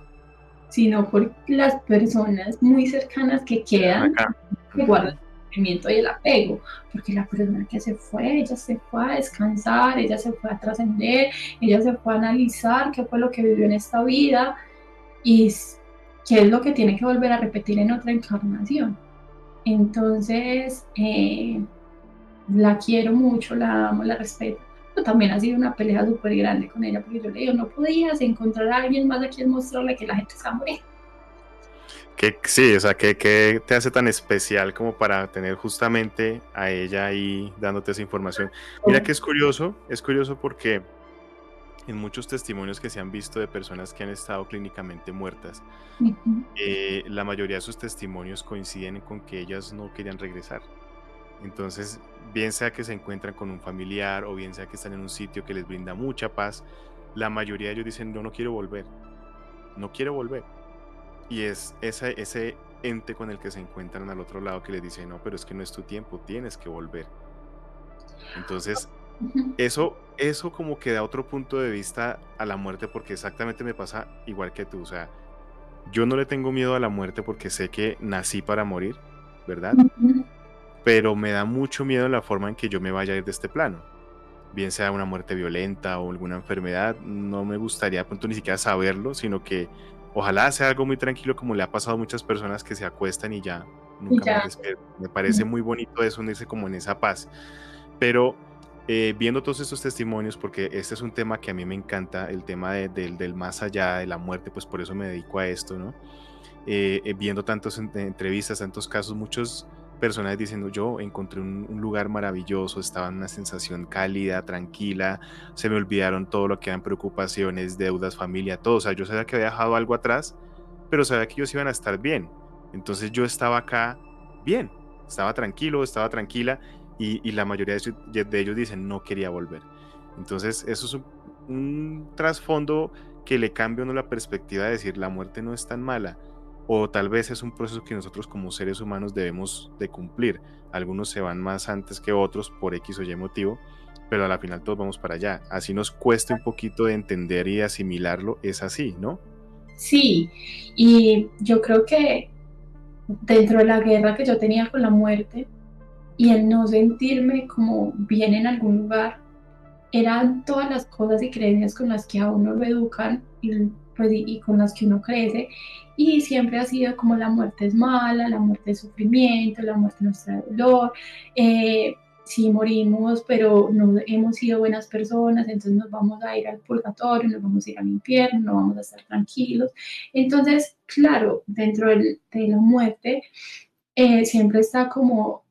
sino por las personas muy cercanas que quedan quedan, acá. que guardan Ujú. el sufrimiento y el apego, porque la persona que se fue, ella se fue a descansar, ella se fue a trascender, ella se fue a analizar qué fue lo que vivió en esta vida y qué es lo que tiene que volver a repetir en otra encarnación. Entonces, la quiero mucho, la amo, la respeto. Pero también ha sido una pelea súper grande con ella, porque yo le digo, no podías encontrar a alguien más a quien mostrarle que la gente está muriendo. Sí, o sea, ¿qué te hace tan especial como para tener justamente a ella ahí dándote esa información? Mira que es curioso porque en muchos testimonios que se han visto de personas que han estado clínicamente muertas, la mayoría de sus testimonios coinciden con que ellas no querían regresar. Entonces, bien sea que se encuentran con un familiar o bien sea que están en un sitio que les brinda mucha paz, la mayoría de ellos dicen, no, no quiero volver, no quiero volver. Y es ese ente con el que se encuentran al otro lado que les dice, no, pero es que no es tu tiempo, tienes que volver. Entonces, eso como que da otro punto de vista a la muerte porque exactamente me pasa igual que tú. O sea, yo no le tengo miedo a la muerte porque sé que nací para morir, ¿verdad? Pero me da mucho miedo la forma en que yo me vaya a ir de este plano. Bien sea una muerte violenta o alguna enfermedad, no me gustaría a punto ni siquiera saberlo, sino que ojalá sea algo muy tranquilo como le ha pasado a muchas personas que se acuestan y ya Y nunca más ya, despiertan. Me parece muy bonito eso, unirse como en esa paz. Pero viendo todos estos testimonios, porque este es un tema que a mí me encanta, el tema del más allá de la muerte, pues por eso me dedico a esto, ¿no? Viendo tantas entrevistas, tantos casos, muchos personas diciendo yo encontré un lugar maravilloso, estaba en una sensación cálida, tranquila, se me olvidaron todo lo que eran preocupaciones, deudas, familia, todo, o sea, yo sabía que había dejado algo atrás, pero sabía que ellos iban a estar bien, entonces yo estaba acá bien, estaba tranquilo, estaba tranquila y la mayoría de ellos dicen no quería volver. Entonces eso es un trasfondo que le cambia a uno la perspectiva de decir la muerte no es tan mala, o tal vez es un proceso que nosotros como seres humanos debemos de cumplir. Algunos se van más antes que otros por X o Y motivo, pero a la final todos vamos para allá. Así nos cueste un poquito de entender y asimilarlo, es así, ¿no? sí, y yo creo que dentro de la guerra que yo tenía con la muerte y el no sentirme como bien en algún lugar, eran todas las cosas y creencias con las que a uno lo educan pues, y con las que uno crece. Y siempre ha sido como la muerte es mala, la muerte es sufrimiento, la muerte nos trae dolor. Si morimos, pero no hemos sido buenas personas, entonces nos vamos a ir al purgatorio, nos vamos a ir al infierno, no vamos a estar tranquilos. Entonces, claro, dentro de la muerte siempre está como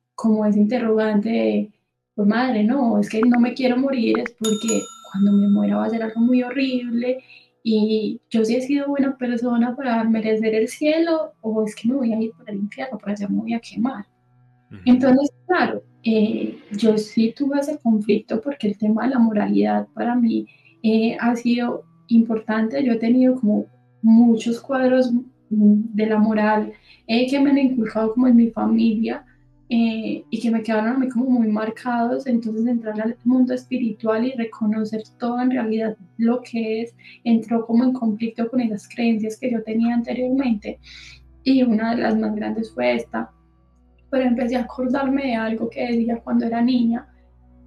ese interrogante de, pues madre, no, es que no me quiero morir, es porque cuando me muera va a ser algo muy horrible y yo sí he sido buena persona para merecer el cielo o es que me voy a ir para el infierno, para allá me voy a quemar. Ujú. Entonces, claro, yo sí tuve ese conflicto porque el tema de la moralidad para mí ha sido importante. Yo he tenido como muchos cuadros de la moral que me han inculcado como en mi familia y que me quedaron a mí como muy marcados. Entonces, entrar al mundo espiritual y reconocer todo en realidad lo que es, entró como en conflicto con esas creencias que yo tenía anteriormente. Y una de las más grandes fue esta, pero empecé a acordarme de algo que decía cuando era niña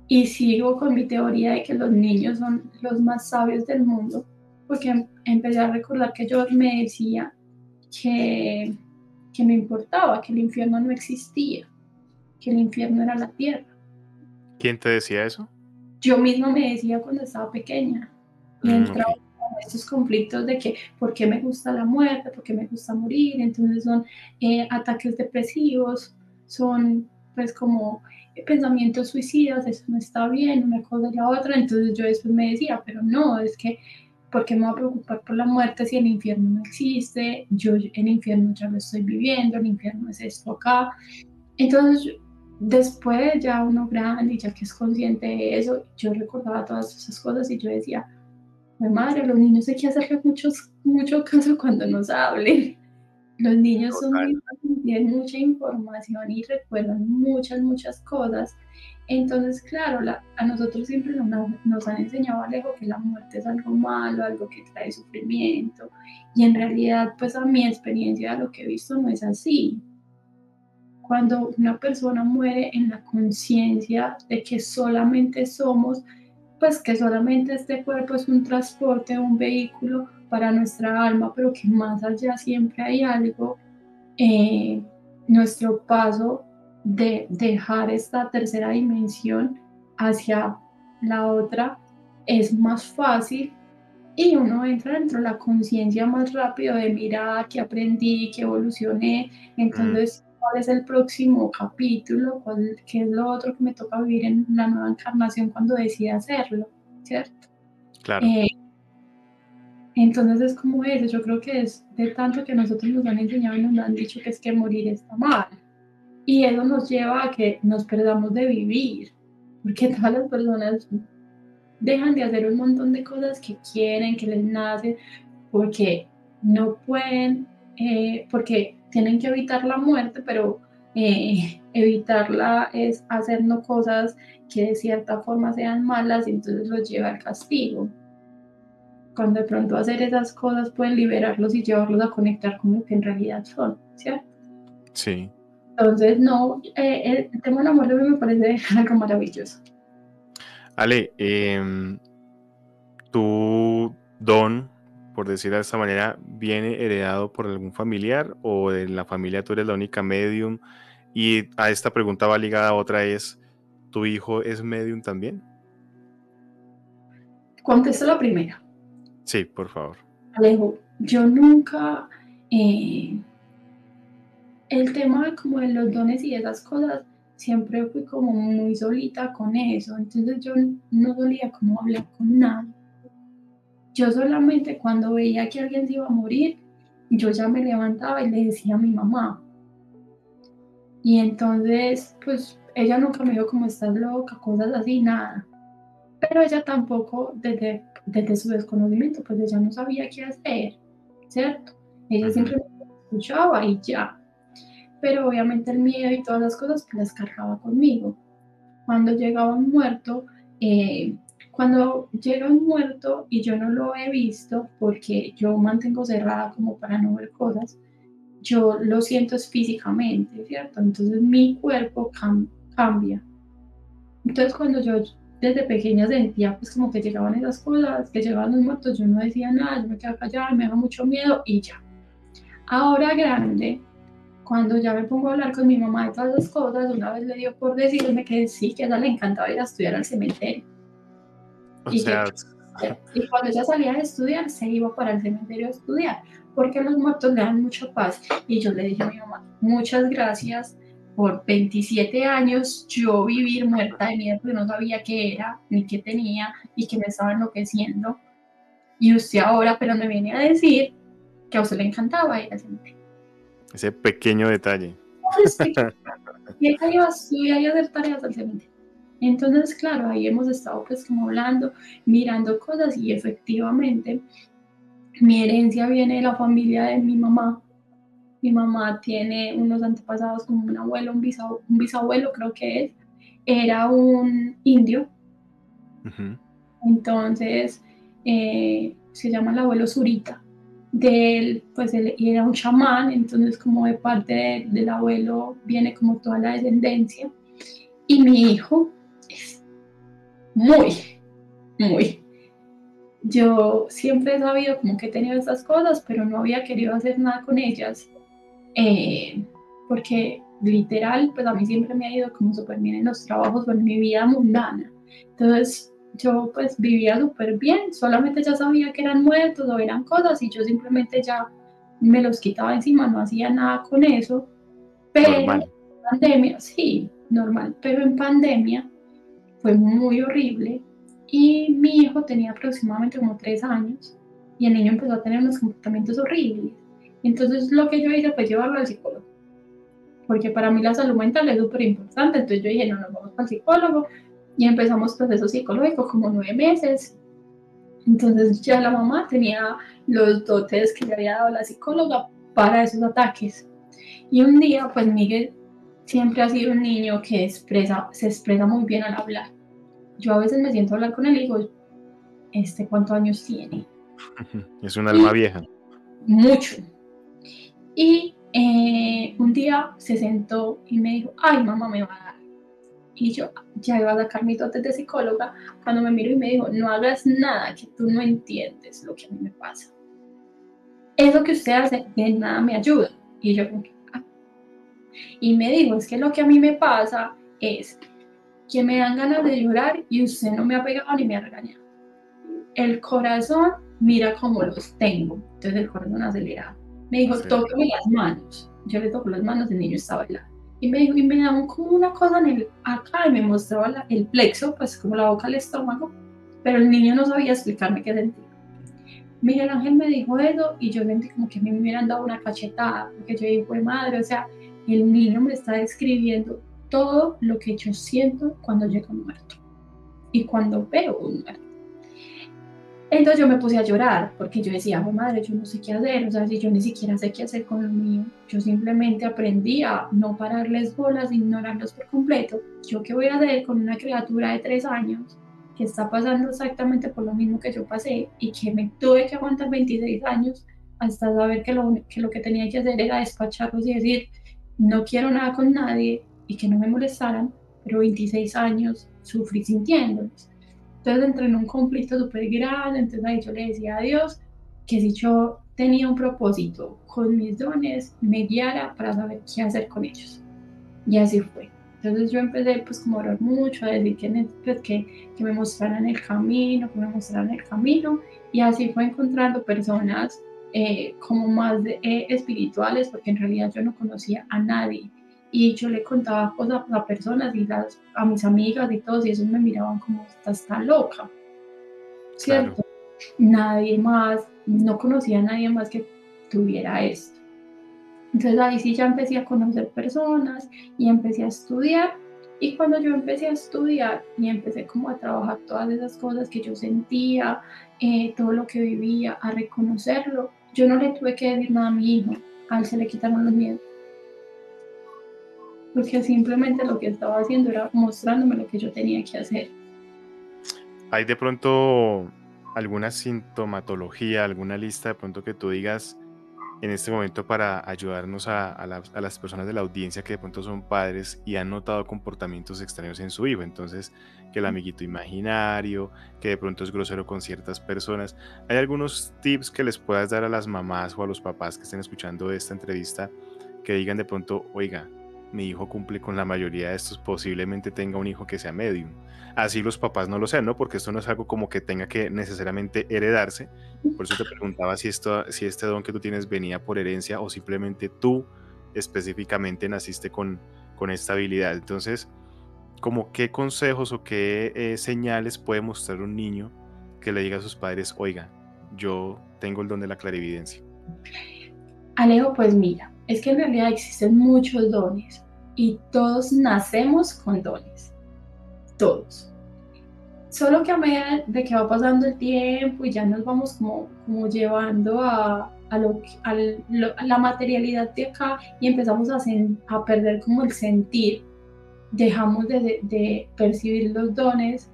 y sigo con mi teoría de que los niños son los más sabios del mundo, porque empecé a recordar que yo me decía que, que no importaba, que el infierno no existía, que el infierno era la tierra. ¿Quién te decía eso? Yo misma me decía cuando estaba pequeña y Ok, entraba en estos conflictos de que por qué me gusta la muerte, por qué me gusta morir, entonces son ataques depresivos, son pues como pensamientos suicidas, eso no está bien, una cosa y la otra, entonces yo después me decía, pero no, es que ¿por qué me voy a preocupar por la muerte si el infierno no existe? Yo el infierno ya lo estoy viviendo, el infierno es esto acá, entonces, después ya uno grande y ya que es consciente de eso, yo recordaba todas esas cosas y yo decía, mi madre, a los niños hay que hacerle mucho caso cuando nos hablen. Los niños son total. muy, tienen mucha información y recuerdan muchas cosas. Entonces, claro, a nosotros siempre nos han enseñado, Alejo, que la muerte es algo malo, algo que trae sufrimiento. Y en realidad, pues a mi experiencia, lo que he visto no es así. Cuando una persona muere en la conciencia de que solamente somos, pues que solamente este cuerpo es un transporte, un vehículo para nuestra alma, pero que más allá siempre hay algo, eh, nuestro paso de dejar esta tercera dimensión hacia la otra es más fácil y uno entra dentro de la conciencia más rápido de mirar qué aprendí, qué evolucioné, Mm, entonces cuál es el próximo capítulo, qué es lo otro que me toca vivir en la nueva encarnación cuando decida hacerlo, ¿cierto? claro. Eh, entonces es como eso, yo creo que es de tanto que nosotros nos han enseñado y nos han dicho que es que morir está mal. Y eso nos lleva a que nos perdamos de vivir, porque todas las personas dejan de hacer un montón de cosas que quieren, que les nacen, porque no pueden, porque tienen que evitar la muerte, pero evitarla es hacernos cosas que de cierta forma sean malas y entonces los lleva al castigo. Cuando de pronto hacer esas cosas pueden liberarlos y llevarlos a conectar con lo que en realidad son, ¿cierto? Sí. Entonces, no, el tema del amor me parece algo maravilloso. Ale, ¿tu don, por decirlo de esta manera, viene heredado por algún familiar o en la familia tú eres la única medium? Y a esta pregunta va ligada a otra es, ¿tu hijo es medium también? Contesto la primera. Sí, por favor. Alejo, yo nunca, eh, el tema como de los dones y esas cosas, siempre fui como muy solita con eso, entonces yo no solía como hablar con nadie. Yo solamente cuando veía que alguien se iba a morir, yo ya me levantaba y le decía a mi mamá. Y entonces, pues ella nunca me dijo como estás loca, cosas así, nada. Pero ella tampoco, desde su desconocimiento, pues ella no sabía qué hacer, ¿cierto? Ella Ujú. simplemente escuchaba y ya. Pero obviamente el miedo y todas las cosas pues las cargaba conmigo. Cuando llegaba un muerto, eh, cuando llega un muerto y yo no lo he visto porque yo mantengo cerrada como para no ver cosas, yo lo siento es físicamente, ¿cierto? Entonces mi cuerpo cambia. Entonces cuando yo desde pequeña sentía pues como que llegaban esas cosas, que llegaban los muertos, yo no decía nada, yo me quedaba callada, me daba mucho miedo y ya. Ahora grande, cuando ya me pongo a hablar con mi mamá de todas las cosas, una vez le dio por decirme que sí, que a ella le encantaba ir a estudiar al cementerio. O Y que sea, y cuando ella salía de estudiar, se iba para el cementerio a estudiar, porque los muertos le dan mucha paz. Y yo le dije a mi mamá, muchas gracias por 27 años yo vivir muerta de miedo, porque no sabía qué era, ni qué tenía, y que me estaba enloqueciendo. Y usted ahora, pero me viene a decir que a usted le encantaba ir al cementerio. ese pequeño detalle. Y ella iba a estudiar y a hacer tareas al cementerio. Entonces, claro, ahí hemos estado pues como hablando, mirando cosas y efectivamente mi herencia viene de la familia de mi mamá. Mi mamá tiene unos antepasados como un abuelo, un bisabuelo creo que es, era un indio. Ujú. Entonces se llama el abuelo Zurita. De él, pues él era un chamán, entonces como de parte del abuelo viene como toda la descendencia. Y mi hijo es muy, muy. Yo siempre he sabido como que he tenido estas cosas, pero no había querido hacer nada con ellas, eh, porque literal, pues a mí siempre me ha ido como súper bien en los trabajos o en mi vida mundana. Entonces yo pues vivía súper bien, solamente ya sabía que eran muertos o eran cosas y yo simplemente ya me los quitaba encima, no hacía nada con eso, pero Normal. en pandemia, sí, normal, pero en pandemia fue muy horrible y mi hijo tenía aproximadamente como 3 años y el niño empezó a tener unos comportamientos horribles. Entonces lo que yo hice fue llevarlo al psicólogo, porque para mí la salud mental es súper importante. Entonces yo dije, no, nos vamos al psicólogo y empezamos proceso psicológico como 9 meses. Entonces ya la mamá tenía los dotes que le había dado la psicóloga para esos ataques. Y un día, pues Miguel siempre ha sido un niño que se expresa muy bien al hablar. Yo a veces me siento a hablar con él y digo, ¿cuántos años tiene? Es un alma Y vieja. mucho. Y un día se sentó y me dijo, ay, mamá, me va a dar. Y yo ya iba a sacar mis dotes de psicóloga cuando me miró y me dijo, no hagas nada que tú no entiendes lo que a mí me pasa. Eso que usted hace de nada me ayuda. Y yo como que, ah. Y me dijo, es que lo que a mí me pasa es que me dan ganas de llorar y usted no me ha pegado ni me ha regañado. El corazón, mira cómo los tengo. Entonces el corazón acelerado. Me dijo, Sí. tóqueme las manos. Yo le toco las manos, el niño estaba bailando. Y me dijo, y me daba como una cosa en acá y me mostraba el plexo, pues como la boca al estómago, pero el niño no sabía explicarme qué sentía. Miguel Ángel me dijo eso y yo sentí como que a mí me hubieran dado una cachetada, porque yo dije, madre, o sea, el niño me está describiendo todo lo que yo siento cuando llega un muerto y cuando veo un muerto. Entonces yo me puse a llorar porque yo decía, oh, madre, yo no sé qué hacer, o sea, si yo ni siquiera sé qué hacer con lo mío, yo simplemente aprendí a no pararles bolas, ignorarlos por completo. ¿Yo qué voy a hacer con una criatura de 3 años que está pasando exactamente por lo mismo que yo pasé y que me tuve que aguantar 26 años hasta saber que lo que tenía que hacer era despacharlos y decir, no quiero nada con nadie y que no me molestaran, pero 26 años sufrí sintiéndolos. Entonces entré en un conflicto súper grande, entonces ahí yo le decía a Dios que si yo tenía un propósito con mis dones, me guiara para saber qué hacer con ellos. Y así fue. Entonces yo empecé pues como a orar mucho, a decir pues, que me mostraran el camino, que me mostraran el camino. Y así fue encontrando personas como más espirituales, porque en realidad yo no conocía a nadie. Y yo le contaba cosas a personas y a mis amigas y todos, y ellos me miraban como, estás tan loca, Claro. ¿cierto? Nadie más, no conocía a nadie más que tuviera esto. Entonces ahí sí ya empecé a conocer personas y empecé a estudiar. Y cuando yo empecé a estudiar y empecé como a trabajar todas esas cosas que yo sentía, todo lo que vivía, a reconocerlo, yo no le tuve que decir nada a mi hijo, a él se le quitaron los miedos, porque simplemente lo que estaba haciendo era mostrándome lo que yo tenía que hacer. ¿Hay de pronto alguna sintomatología, alguna lista de pronto que tú digas, en este momento para ayudarnos a las personas de la audiencia que de pronto son padres y han notado comportamientos extraños en su hijo. Entonces, que el amiguito imaginario, que de pronto es grosero con ciertas personas. ¿Hay algunos tips que les puedas dar a las mamás o a los papás que estén escuchando esta entrevista que digan de pronto, oiga, mi hijo cumple con la mayoría de estos, posiblemente tenga un hijo que sea medium? Así los papás no lo sean, ¿no? Porque esto no es algo como que tenga que necesariamente heredarse. Por eso te preguntaba si este don que tú tienes venía por herencia o simplemente tú específicamente naciste con esta habilidad. Entonces, ¿como qué consejos o qué señales puede mostrar un niño que le diga a sus padres, oiga, yo tengo el don de la clarividencia? Alejo, pues mira, es que en realidad existen muchos dones y todos nacemos con dones, todos. Solo que a medida de que va pasando el tiempo y ya nos vamos como llevando a la materialidad de acá y empezamos a perder como el sentir, dejamos de percibir los dones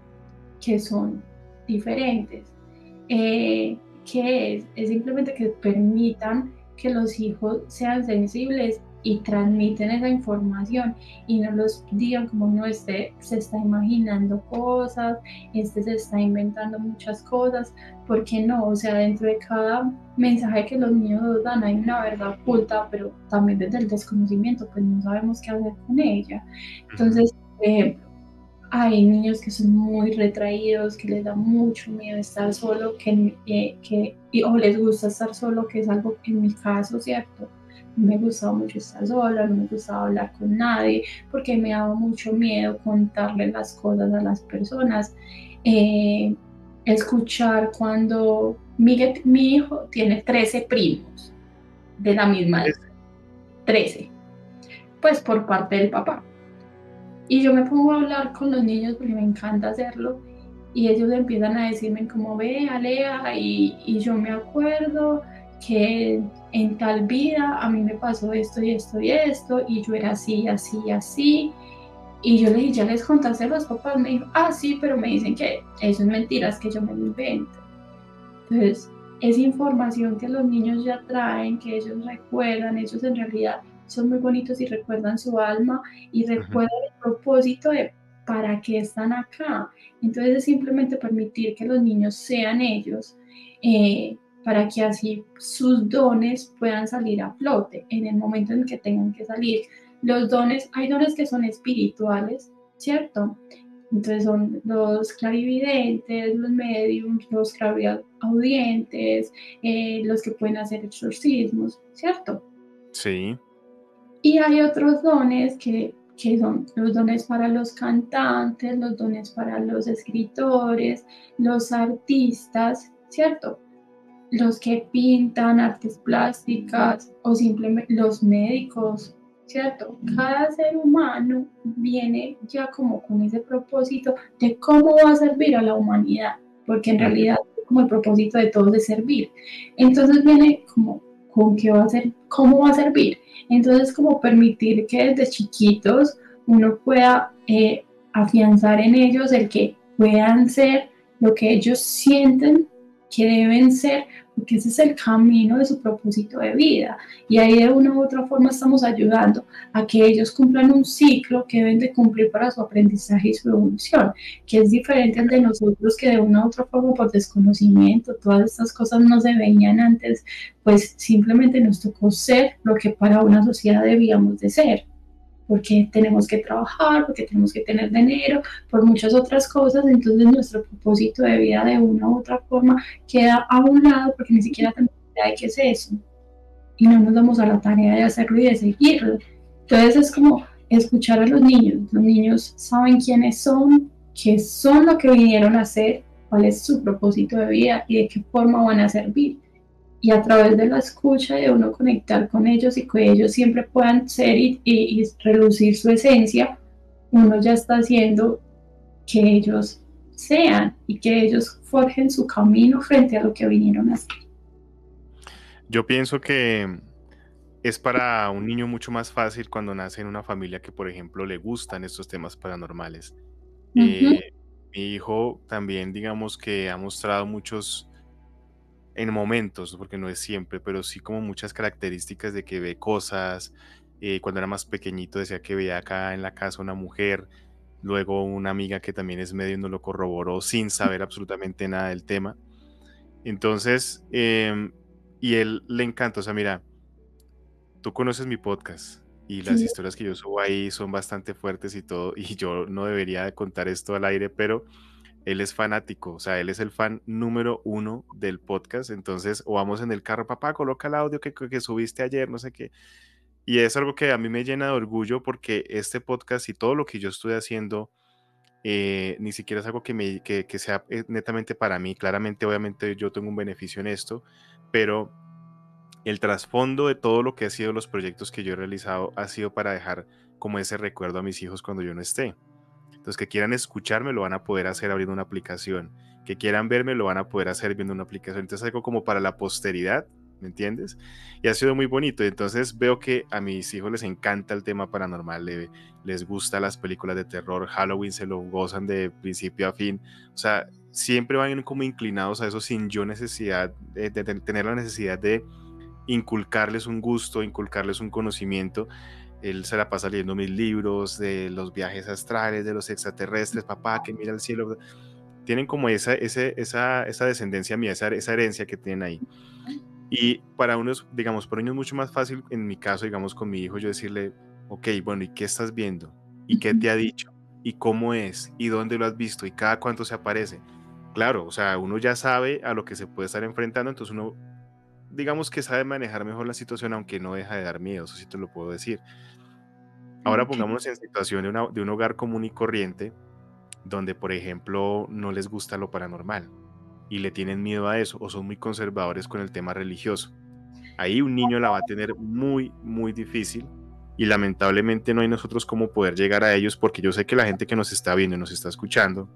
que son diferentes. Eh, ¿Qué es? Es simplemente que permitan que los hijos sean sensibles y transmiten esa información y no los digan como no, este se está imaginando cosas, este se está inventando muchas cosas, porque no, o sea, dentro de cada mensaje que los niños nos dan hay una verdad oculta, pero también desde el desconocimiento, pues no sabemos qué hacer con ella. Ujú. Entonces, por ejemplo, hay niños que son muy retraídos, que les da mucho miedo estar solo, o les gusta estar solo, que es algo que en mi caso, ¿cierto? No me gustaba mucho estar sola, no me gustaba hablar con nadie, porque me daba mucho miedo contarle las cosas a las personas. Eh, Escuchar cuando mi hijo tiene 13 primos de la misma edad, 13, pues por parte del papá. Y yo me pongo a hablar con los niños porque me encanta hacerlo y ellos empiezan a decirme como ve, Alea, y yo me acuerdo que en tal vida a mí me pasó esto y esto y esto y yo era así, así, así. Y yo le dije, ya les contaste a los papás, me dijo, ah, sí, pero me dicen que eso es mentiras, que yo me lo invento. Entonces, es información que los niños ya traen, que ellos recuerdan, ellos en realidad son muy bonitos y recuerdan su alma y Ujú. recuerdan el propósito de para qué están acá. Entonces, es simplemente permitir que los niños sean ellos, para que así sus dones puedan salir a flote en el momento en que tengan que salir. Los dones, hay dones que son espirituales, ¿cierto? Entonces son los clarividentes, los mediums, los clariaudientes, los que pueden hacer exorcismos, ¿cierto? Sí. Y hay otros dones que son los dones para los cantantes, los dones para los escritores, los artistas, ¿cierto? Los que pintan artes plásticas o simplemente los médicos, ¿cierto? Cada ser humano viene ya como con ese propósito de cómo va a servir a la humanidad, porque en Ujú. realidad como el propósito de todos es servir. Entonces viene como con qué va a ser, cómo va a servir. Entonces como permitir que desde chiquitos uno pueda afianzar en ellos el que puedan ser lo que ellos sienten que deben ser, porque ese es el camino de su propósito de vida. Y ahí de una u otra forma estamos ayudando a que ellos cumplan un ciclo que deben de cumplir para su aprendizaje y su evolución, que es diferente al de nosotros que de una u otra forma por desconocimiento, todas estas cosas no se veían antes, pues simplemente nos tocó ser lo que para una sociedad debíamos de ser porque tenemos que trabajar, porque tenemos que tener dinero, por muchas otras cosas, entonces nuestro propósito de vida de una u otra forma queda a un lado porque ni siquiera tenemos idea de qué es eso y no nos damos a la tarea de hacerlo y de seguirlo. Entonces es como escuchar a los niños saben quiénes son, qué son lo que vinieron a hacer, cuál es su propósito de vida y de qué forma van a servir y a través de la escucha de uno conectar con ellos y que ellos siempre puedan ser y relucir su esencia, uno ya está haciendo que ellos sean y que ellos forjen su camino frente a lo que vinieron a hacer. Yo pienso que es para un niño mucho más fácil cuando nace en una familia que, por ejemplo, le gustan estos temas paranormales. Uh -huh. Mi hijo también, digamos que ha mostrado muchos en momentos, porque no es siempre, pero sí como muchas características de que ve cosas. Cuando era más pequeñito decía que veía acá en la casa una mujer, luego una amiga que también es medio nos lo corroboró sin saber absolutamente nada del tema. Entonces, y él le encanta, o sea, mira, tú conoces mi podcast y las Sí, historias que yo subo ahí son bastante fuertes y todo, y yo no debería de contar esto al aire, pero él es fanático, o sea, él es el fan número uno del podcast. Entonces, o vamos en el carro, papá, coloca el audio que subiste ayer, no sé qué. Y es algo que a mí me llena de orgullo porque este podcast y todo lo que yo estoy haciendo, ni siquiera es algo que sea netamente para mí. Claramente, obviamente, yo tengo un beneficio en esto, pero el trasfondo de todo lo que ha sido los proyectos que yo he realizado ha sido para dejar como ese recuerdo a mis hijos cuando yo no esté. Entonces, que quieran escucharme lo van a poder hacer abriendo una aplicación. Que quieran verme lo van a poder hacer viendo una aplicación. Entonces, algo como para la posteridad, ¿me entiendes? Y ha sido muy bonito. Entonces, veo que a mis hijos les encanta el tema paranormal. Les gusta las películas de terror. Halloween se lo gozan de principio a fin. O sea, siempre van como inclinados a eso sin yo necesidad de tener la necesidad de inculcarles un gusto, inculcarles un conocimiento. Él se la pasa leyendo mis libros de los viajes astrales, de los extraterrestres, papá, que mira el cielo. Tienen como esa descendencia mía, esa herencia que tienen ahí. Y para unos, digamos, para unos es mucho más fácil, en mi caso, digamos, con mi hijo, yo decirle, ok, bueno, ¿y qué estás viendo? ¿Y qué te ha dicho? ¿Y cómo es? ¿Y dónde lo has visto? ¿Y cada cuánto se aparece? Claro, o sea, uno ya sabe a lo que se puede estar enfrentando, entonces uno, digamos que sabe manejar mejor la situación, aunque no deja de dar miedo, eso sí te lo puedo decir. Ahora ok. pongámonos en situación de un hogar común y corriente, donde, por ejemplo, no les gusta lo paranormal y le tienen miedo a eso o son muy conservadores con el tema religioso. Ahí un niño la va a tener muy, muy difícil y lamentablemente no hay nosotros cómo poder llegar a ellos porque yo sé que la gente que nos está viendo y nos está escuchando,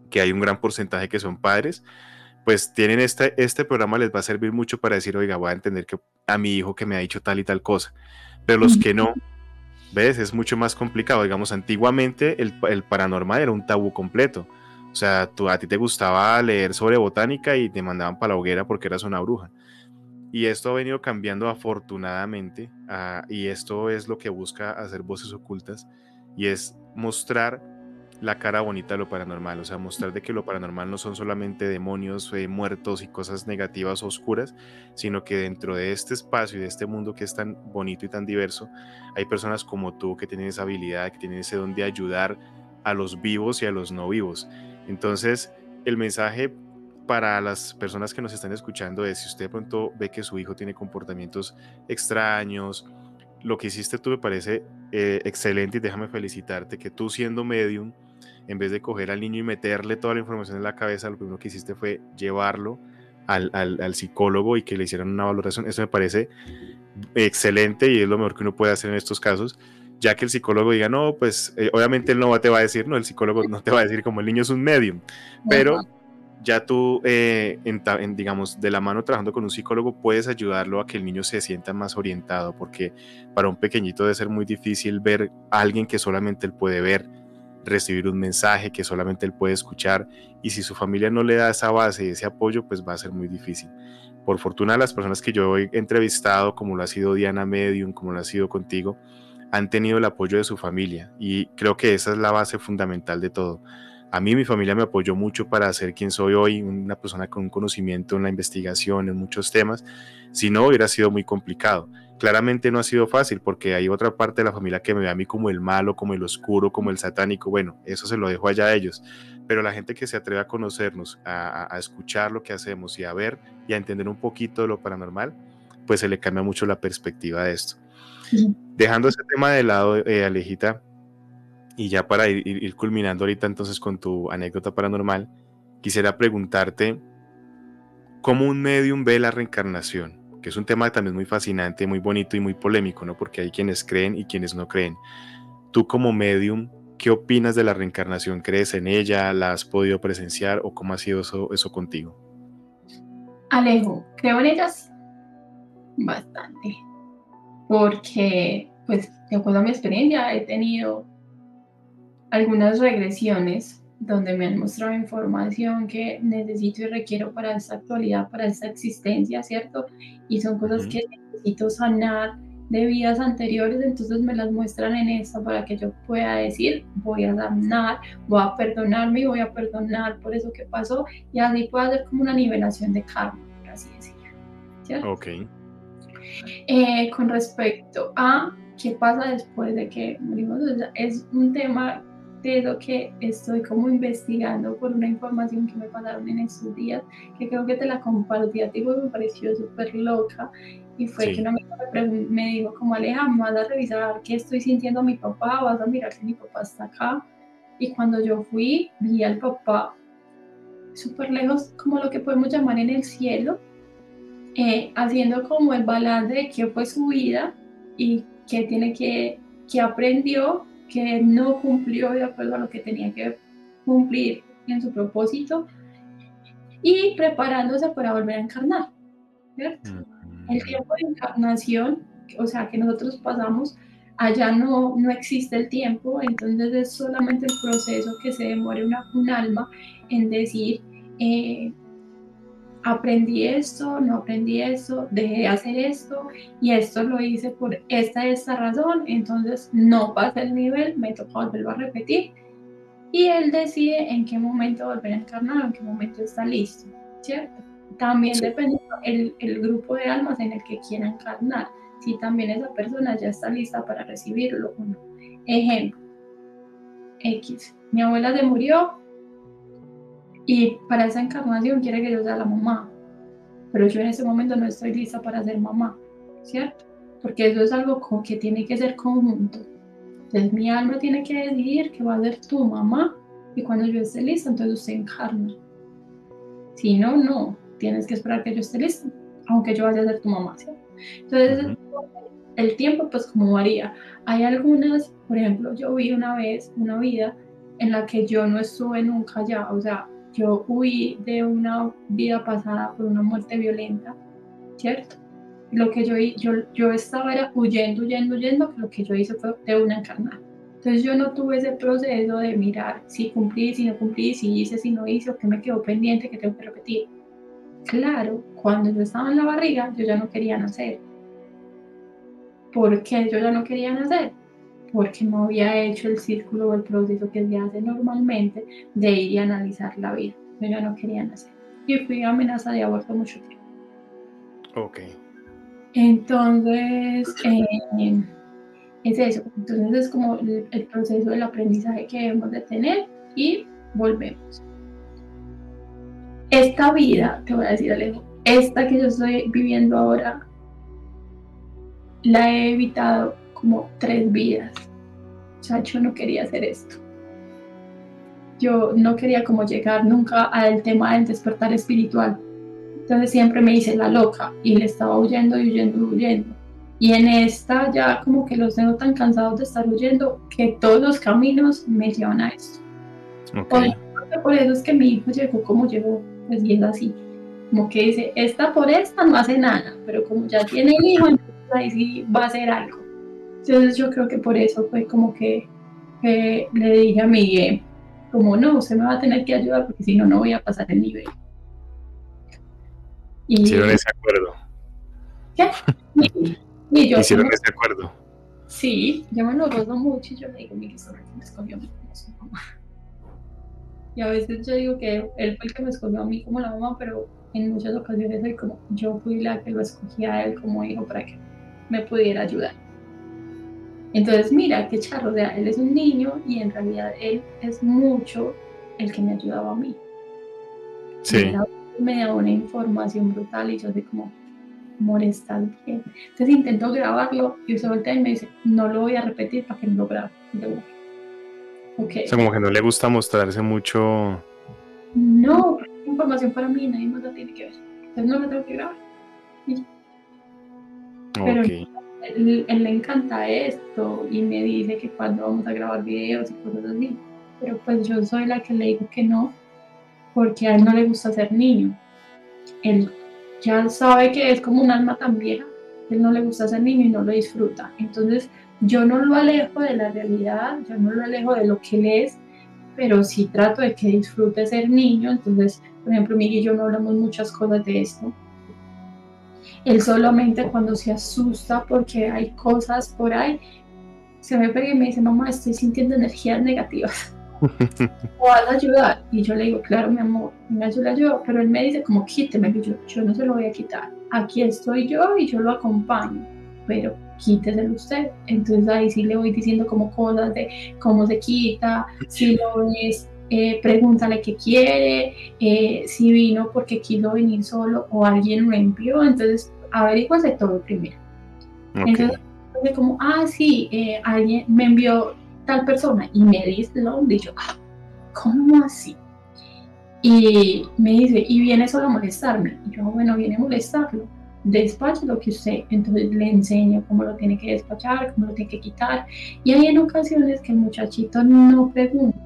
que hay un gran porcentaje que son padres, pues tienen este programa les va a servir mucho para decir, oiga, voy a entender que a mi hijo que me ha dicho tal y tal cosa, pero los que no, ¿ves? Es mucho más complicado. Digamos, antiguamente el paranormal era un tabú completo. O sea, a ti te gustaba leer sobre botánica y te mandaban para la hoguera porque eras una bruja. Y esto ha venido cambiando afortunadamente, y esto es lo que busca hacer Voces Ocultas, y es mostrar la cara bonita de lo paranormal, o sea, mostrar de que lo paranormal no son solamente demonios, muertos y cosas negativas o oscuras, sino que dentro de este espacio y de este mundo que es tan bonito y tan diverso, hay personas como tú que tienen esa habilidad, que tienen ese don de ayudar a los vivos y a los no vivos. Entonces, el mensaje para las personas que nos están escuchando es, si usted de pronto ve que su hijo tiene comportamientos extraños, lo que hiciste tú me parece excelente y déjame felicitarte que tú siendo medium, en vez de coger al niño y meterle toda la información en la cabeza, lo primero que hiciste fue llevarlo al psicólogo y que le hicieran una valoración. Eso me parece excelente y es lo mejor que uno puede hacer en estos casos, ya que el psicólogo diga, no, pues obviamente él no te va a decir, no, el psicólogo no te va a decir como el niño es un medium, Ajá. pero ya tú, digamos, de la mano trabajando con un psicólogo, puedes ayudarlo a que el niño se sienta más orientado, porque para un pequeñito debe ser muy difícil ver a alguien que solamente él puede ver, recibir un mensaje que solamente él puede escuchar, y si su familia no le da esa base y ese apoyo, pues va a ser muy difícil. Por fortuna, las personas que yo he entrevistado, como lo ha sido Diana Medium, como lo ha sido contigo, han tenido el apoyo de su familia y creo que esa es la base fundamental de todo. A mí mi familia me apoyó mucho para ser quien soy hoy, una persona con un conocimiento en la investigación, en muchos temas. Si no, hubiera sido muy complicado. Claramente no ha sido fácil porque hay otra parte de la familia que me ve a mí como el malo, como el oscuro, como el satánico. Bueno, eso se lo dejo allá a ellos. Pero la gente que se atreve a conocernos, a escuchar lo que hacemos y a ver y a entender un poquito de lo paranormal, pues se le cambia mucho la perspectiva de esto. Sí. Dejando ese tema de lado, Alejita, y ya para ir culminando ahorita entonces con tu anécdota paranormal, quisiera preguntarte cómo un medium ve la reencarnación, que es un tema también muy fascinante, muy bonito y muy polémico, ¿no? Porque hay quienes creen y quienes no creen. Tú como medium, ¿qué opinas de la reencarnación? ¿Crees en ella? ¿La has podido presenciar o cómo ha sido eso contigo? Alejo, creo en ellas bastante, porque, pues, de acuerdo a mi experiencia, he tenido algunas regresiones donde me han mostrado información que necesito y requiero para esta actualidad, para esta existencia, ¿cierto? Y son cosas Ujú. que necesito sanar de vidas anteriores, entonces me las muestran en esta para que yo pueda decir, voy a sanar, voy a perdonarme y voy a perdonar por eso que pasó, y así puedo hacer como una nivelación de karma, por así decirlo, ¿cierto? Ok. Con respecto a qué pasa después de que morimos, es un tema de lo que estoy como investigando por una información que me pasaron en estos días, que creo que te la compartí a ti, porque me pareció súper loca, y fue que Sí. una amiga me dijo como, Aleja, vas a revisar qué estoy sintiendo a mi papá, vas a mirar si mi papá está acá, y cuando yo fui, vi al papá súper lejos, como lo que podemos llamar en el cielo, haciendo como el balance de qué fue su vida y qué tiene que aprendió, que no cumplió de acuerdo a lo que tenía que cumplir en su propósito y preparándose para volver a encarnar, ¿cierto? El Mm, tiempo de encarnación, o sea, que nosotros pasamos, allá no existe el tiempo, entonces es solamente el proceso que se demore un alma en decir, eh, aprendí esto, no aprendí esto, dejé de hacer esto y esto lo hice por esta razón, entonces no pasa el nivel, me toca volverlo a repetir y él decide en qué momento volver a encarnar, en qué momento está listo, ¿cierto? También sí. depende el grupo de almas en el que quiera encarnar, si también esa persona ya está lista para recibirlo o no. Ejemplo, X, mi abuela se murió y para esa encarnación quiere que yo sea la mamá, pero yo en ese momento no estoy lista para ser mamá, ¿cierto? Porque eso es algo que tiene que ser conjunto. Entonces mi alma tiene que decidir que va a ser tu mamá y cuando yo esté lista, entonces usted encarna. Si no, no, tienes que esperar que yo esté lista, aunque yo vaya a ser tu mamá, ¿cierto? Entonces Ujú. el tiempo pues como varía. Hay algunas, por ejemplo, yo vi una vez una vida en la que yo no estuve nunca allá, o sea, yo huí de una vida pasada por una muerte violenta, ¿cierto? Lo que yo estaba era huyendo, huyendo, huyendo, que lo que yo hice fue de una encarnada. Entonces yo no tuve ese proceso de mirar si cumplí, si no cumplí, si hice, si no hice, o qué me quedó pendiente, que tengo que repetir. Claro, cuando yo estaba en la barriga, yo ya no quería nacer. ¿Por qué yo ya no quería nacer? Porque no había hecho el círculo o el proceso que se hace normalmente de ir y analizar la vida. Yo ya no quería nacer. Y fui amenaza de aborto mucho tiempo. Ok. Entonces, es eso. Entonces es como el proceso del aprendizaje que debemos de tener y volvemos. Esta vida, te voy a decir, Alejo, esta que yo estoy viviendo ahora, la he evitado como 3 vidas. O sea, yo no quería hacer esto. Yo no quería como llegar nunca al tema del despertar espiritual. Entonces siempre me hice la loca y le estaba huyendo y huyendo y huyendo. Y en esta ya como que los tengo tan cansados de estar huyendo que todos los caminos me llevan a esto. Ok. Por eso es que mi hijo llegó como llegó, pues y es así. Como que dice, esta por esta no hace nada, pero como ya tiene el hijo, entonces ahí sí va a hacer algo. Entonces yo creo que por eso fue como que le dije a Miguel, como no, usted me va a tener que ayudar porque si no, no voy a pasar el nivel. Hicieron Y ese acuerdo. ¿qué? Y yo Hicieron como, ese acuerdo. sí, yo me lo gozo mucho y yo le digo, Miguel, sobre que me escogió a mí como su mamá. Y a veces yo digo que él fue el que me escogió a mí como la mamá, pero en muchas ocasiones soy como, yo fui la que lo escogía a él como hijo para que me pudiera ayudar. Entonces, mira, qué charro, o sea, él es un niño y en realidad él es mucho el que me ayudaba a mí. Y él Sí. me daba una información brutal y yo así como, amor, estás bien. Entonces intento grabarlo y se voltea y me dice, no lo voy a repetir para que no lo grabe. Y yo, ok. O sea, como que no le gusta mostrarse mucho. No, información para mí, nadie más la tiene que ver. Entonces no la tengo que grabar. Y pero Ok. él le encanta esto y me dice que cuando vamos a grabar videos y cosas así. Pero pues yo soy la que le digo que no, porque a él no le gusta ser niño. Él ya sabe que es como un alma tan vieja, él no le gusta ser niño y no lo disfruta. Entonces yo no lo alejo de la realidad, yo no lo alejo de lo que él es, pero sí trato de que disfrute ser niño. Entonces, por ejemplo, Miguel y yo no hablamos muchas cosas de esto. Él solamente cuando se asusta porque hay cosas por ahí, se me pega y me dice, mamá, estoy sintiendo energías negativas. ¿O vas a ayudar? Y yo le digo, claro, mi amor, venga, yo le ayudo. Pero él me dice, como quíteme. Y yo no se lo voy a quitar. Aquí estoy yo y yo lo acompaño. Pero quíteselo usted. Entonces ahí sí le voy diciendo como cosas de cómo se quita, si lo ves, pregúntale qué quiere, si vino porque quiso venir solo o alguien lo envió. Entonces averiguas de todo primero. Ok. Entonces, como, sí, alguien me envió tal persona y me dice lo y yo, ¿cómo así? Y me dice, y viene solo a molestarme. Y yo, bueno, viene a molestarlo. Despache lo que usted. Entonces le enseño cómo lo tiene que despachar, cómo lo tiene que quitar. Y hay en ocasiones que el muchachito no pregunta,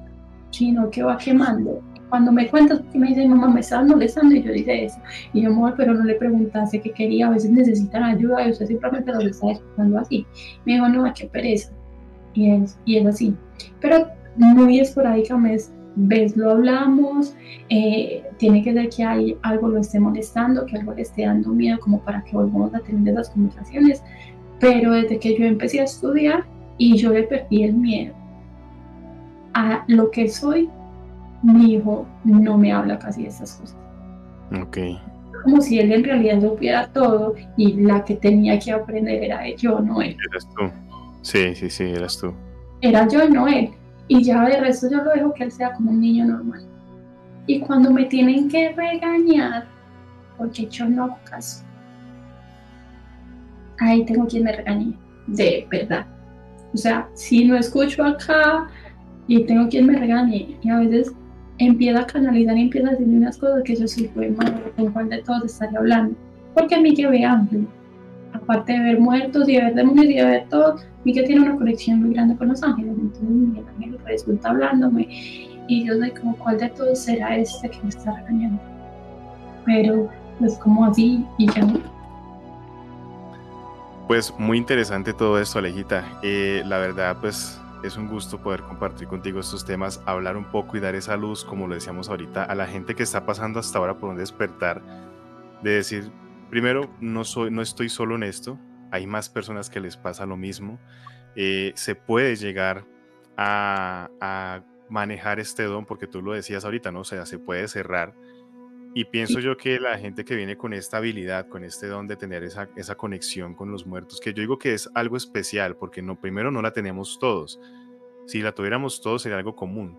sino que va quemando. Cuando me cuentas, porque me dice, mamá, me estás molestando, y yo dije eso. Y yo, amor, pero no le preguntaste qué quería, a veces necesitan ayuda y usted simplemente los está despachando así. Me dijo, no, qué pereza. Y es así. Pero muy esporádicamente ves, lo hablamos, tiene que ser que hay algo lo esté molestando, que algo le esté dando miedo, como para que volvamos a tener esas conversaciones. Pero desde que yo empecé a estudiar y yo le perdí el miedo a lo que soy, mi hijo no me habla casi de estas cosas. Ok. Como si él en realidad supiera todo y la que tenía que aprender era yo, no él. Eras tú. Sí, sí, sí, eras tú. Era yo, no él. Y ya de resto yo lo dejo que él sea como un niño normal. Y cuando me tienen que regañar, porque yo no hago caso, ahí tengo quien me regañe, de verdad. O sea, si no escucho acá y tengo quien me regañe, y a veces empieza a canalizar y empieza a decirme unas cosas que yo sí fue malo, con cuál de todos estaría hablando. Porque a mí que ve amplio, aparte de ver muertos y de ver demonios y de ver todo, mi que tiene una conexión muy grande con los ángeles. Entonces mi ángel resulta hablándome y yo soy como, ¿cuál de todos será este que me está regañando? Pero pues como así y ya. Pues muy interesante todo esto, Alejita. La verdad, pues es un gusto poder compartir contigo estos temas, hablar un poco y dar esa luz, como lo decíamos ahorita, a la gente que está pasando hasta ahora por un despertar, de decir, primero, no estoy solo en esto, hay más personas que les pasa lo mismo. Se puede llegar a manejar este don, porque tú lo decías ahorita, ¿no? O sea, se puede cerrar. Y pienso yo que la gente que viene con esta habilidad, con este don de tener esa conexión con los muertos, que yo digo que es algo especial, porque no, primero no la tenemos todos. Si la tuviéramos todos sería algo común,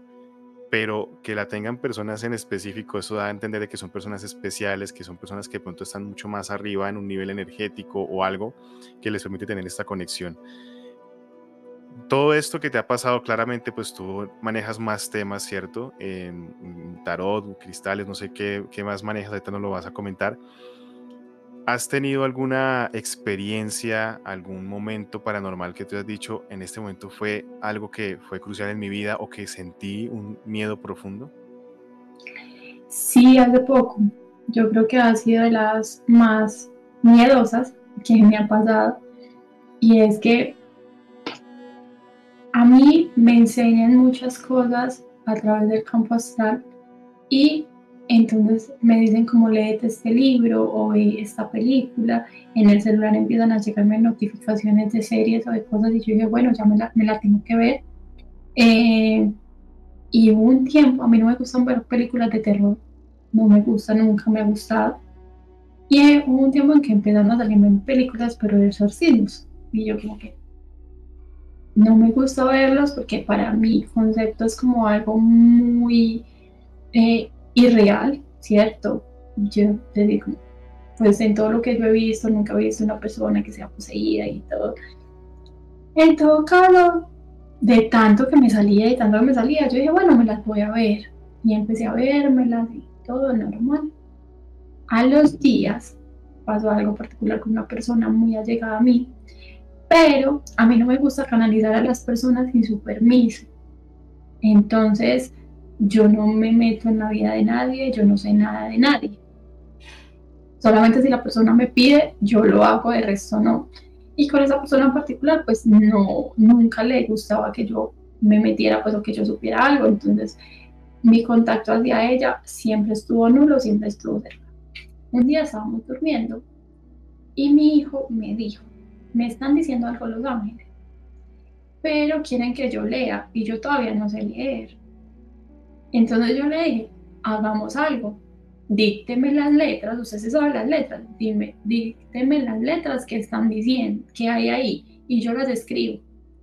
pero que la tengan personas en específico, eso da a entender de que son personas especiales, que son personas que de pronto están mucho más arriba en un nivel energético o algo que les permite tener esta conexión. Todo esto que te ha pasado, claramente, pues tú manejas más temas, ¿cierto? En tarot, cristales, no sé qué más manejas, ahorita no lo vas a comentar. ¿Has tenido alguna experiencia, algún momento paranormal que te has dicho, en este momento fue algo que fue crucial en mi vida o que sentí un miedo profundo? Sí, hace poco. Yo creo que ha sido de las más miedosas que me ha pasado. Y es que a mí me enseñan muchas cosas a través del campo astral y entonces me dicen como léete este libro o ve esta película. En el celular empiezan a llegarme notificaciones de series o de cosas y yo dije, bueno, ya me la tengo que ver. Eh, y hubo un tiempo, a mí no me gustan ver películas de terror, no me gusta, nunca me ha gustado. Y hubo un tiempo en que empezaron a salirme películas, pero de exorcismos. Y yo como que no me gusta verlos porque para mí concepto es como algo muy irreal, ¿cierto? Yo te digo, pues en todo lo que yo he visto, nunca he visto una persona que sea poseída y todo. En todo caso, de tanto que me salía, de tanto que me salía, yo dije, bueno, me las voy a ver. Y empecé a vermelas y todo normal. A los días pasó algo particular con una persona muy allegada a mí, pero a mí no me gusta canalizar a las personas sin su permiso. Entonces, yo no me meto en la vida de nadie, yo no sé nada de nadie. Solamente si la persona me pide, yo lo hago, de resto no. Y con esa persona en particular, pues no, nunca le gustaba que yo me metiera pues o que yo supiera algo. Entonces mi contacto hacia ella siempre estuvo nulo, siempre estuvo cerca. Un día estábamos durmiendo y mi hijo me dijo, me están diciendo algo los ángeles, pero quieren que yo lea y yo todavía no sé leer. Entonces yo le dije, hagamos algo, dícteme las letras, usted se sabe las letras, dícteme las letras que están diciendo, que hay ahí, y yo las escribo.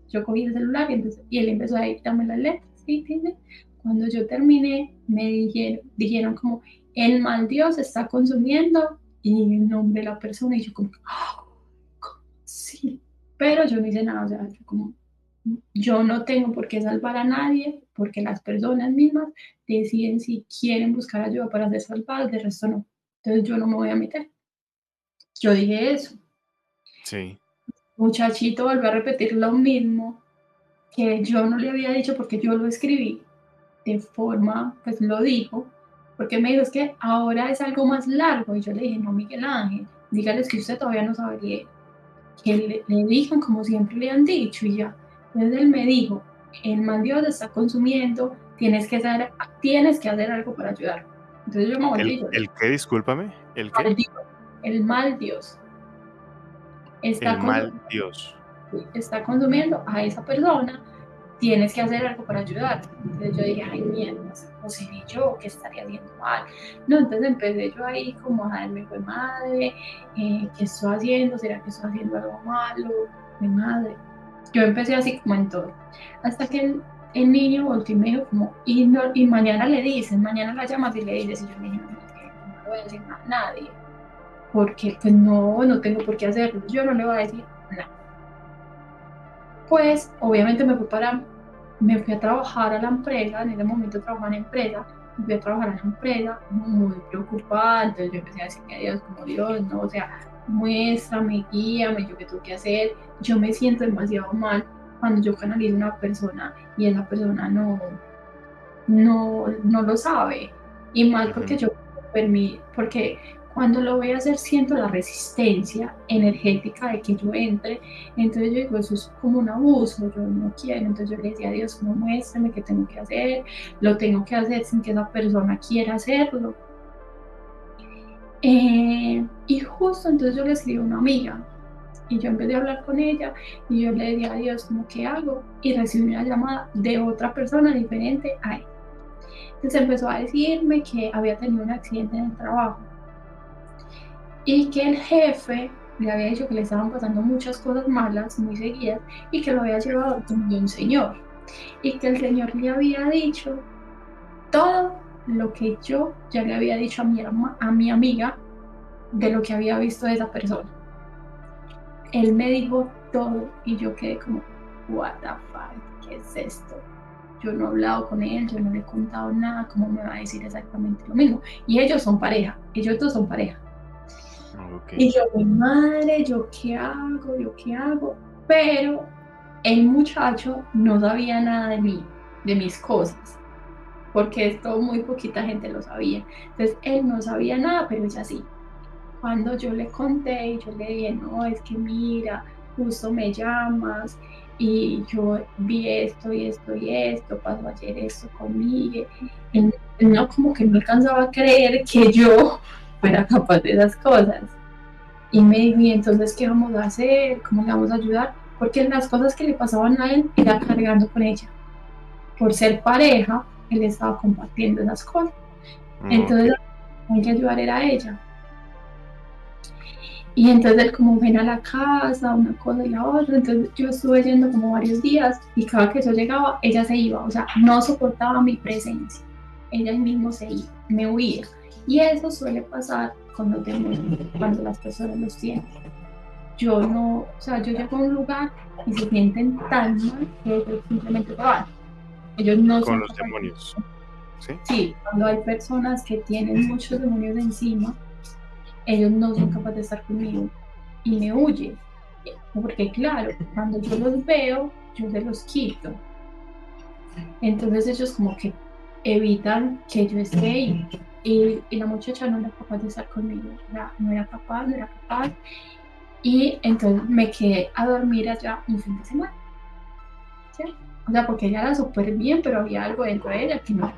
Yo cogí el celular y él empezó a dictarme las letras, ¿sí? ¿Entiendes? Cuando yo terminé, me dijeron como, el mal Dios está consumiendo y el nombre de la persona, y yo como, ¡ah! Sí, pero yo no hice nada, o sea, yo no tengo por qué salvar a nadie, porque las personas mismas deciden si quieren buscar ayuda para ser salvadas, de resto no. Entonces yo no me voy a meter. Yo dije eso. Sí. Muchachito volvió a repetir lo mismo que yo no le había dicho porque yo lo escribí de forma, pues lo dijo, porque me dijo, es que ahora es algo más largo. Y yo le dije, no, Miguel Ángel, dígales que usted todavía no sabe leer. Que le digan como siempre le han dicho y ya. Entonces él me dijo, el mal Dios te está consumiendo, tienes que hacer algo para ayudar. Entonces yo me volteé y yo le ¿El dije, qué? Discúlpame. ¿El qué? mal Dios, el mal Dios El está mal consumiendo, Dios. está consumiendo a esa persona, tienes que hacer algo para ayudar. Entonces yo dije, ay mierda, o seré yo que estaría haciendo mal. No, entonces empecé yo ahí como a darme, fue madre, ¿qué estoy haciendo? ¿Será que estoy haciendo algo malo? Mi madre. Yo empecé así como en todo. Hasta que el niño volteó y me dijo como, y mañana le dicen, mañana la llamas y le dices, y yo le dije, no, es que no le voy a decir nada a nadie, porque pues no, no tengo por qué hacerlo, yo no le voy a decir nada. Pues obviamente me fui a trabajar a la empresa, en ese momento trabajaba en empresa, me fui a trabajar a la empresa muy preocupada, entonces yo empecé a decirle a Dios como Dios, no, o sea, muéstrame, guíame, yo qué tengo que hacer, yo me siento demasiado mal cuando yo canalizo a una persona y esa persona no lo sabe, y más porque Ujú. porque cuando lo voy a hacer siento la resistencia energética de que yo entre, entonces yo digo, eso es como un abuso, yo no quiero, entonces yo le decía a Dios, no muéstrame qué tengo que hacer, lo tengo que hacer sin que esa persona quiera hacerlo. Y justo entonces yo le escribí a una amiga y yo empecé a hablar con ella y yo le decía a Dios como qué hago y recibí una llamada de otra persona diferente a él. Entonces empezó a decirme que había tenido un accidente en el trabajo y que el jefe le había dicho que le estaban pasando muchas cosas malas muy seguidas y que lo había llevado donde un señor y que el señor le había dicho todo lo que yo ya le había dicho a mi amiga de lo que había visto de esa persona. Él me dijo todo y yo quedé como, what the fuck, ¿qué es esto? Yo no he hablado con él, yo no le he contado nada, ¿cómo me va a decir exactamente lo mismo? Y ellos son pareja, ellos dos son pareja. Ok. Y yo, mi madre, ¿yo qué hago? ¿Yo qué hago? Pero el muchacho no sabía nada de mí, de mis cosas, porque esto muy poquita gente lo sabía. Entonces, él no sabía nada, pero ella sí. Cuando yo le conté y yo le dije, no, es que mira, justo me llamas y yo vi esto y esto y esto, pasó ayer esto conmigo. Él no, como que no alcanzaba a creer que yo fuera capaz de esas cosas. Y me dijo, ¿y entonces qué vamos a hacer? ¿Cómo le vamos a ayudar? Porque las cosas que le pasaban a él era cargando con ella. Por ser pareja, él estaba compartiendo esas cosas. Ok. Entonces, hay que ayudar era a ella. Y entonces él como ven a la casa, una cosa y la otra, entonces yo estuve yendo como varios días y cada que yo llegaba, ella se iba, o sea, no soportaba mi presencia, ella mismo se iba, me huía. Y eso suele pasar con los demonios, cuando las personas los tienen. Yo no, o sea, yo llego a un lugar y se sienten tan mal que ellos simplemente se van. Ellos no Con son los capaces. demonios. ¿Sí? Sí, cuando hay personas que tienen muchos demonios encima, ellos no son capaces de estar conmigo y me huyen. Porque claro, cuando yo los veo, yo se los quito. Entonces ellos como que evitan que yo esté ahí. Y la muchacha no era capaz de estar conmigo, no era capaz, no era capaz. Y entonces me quedé a dormir allá un fin de semana. ¿Sí? O sea, porque ella era súper bien, pero había algo dentro de ella que no.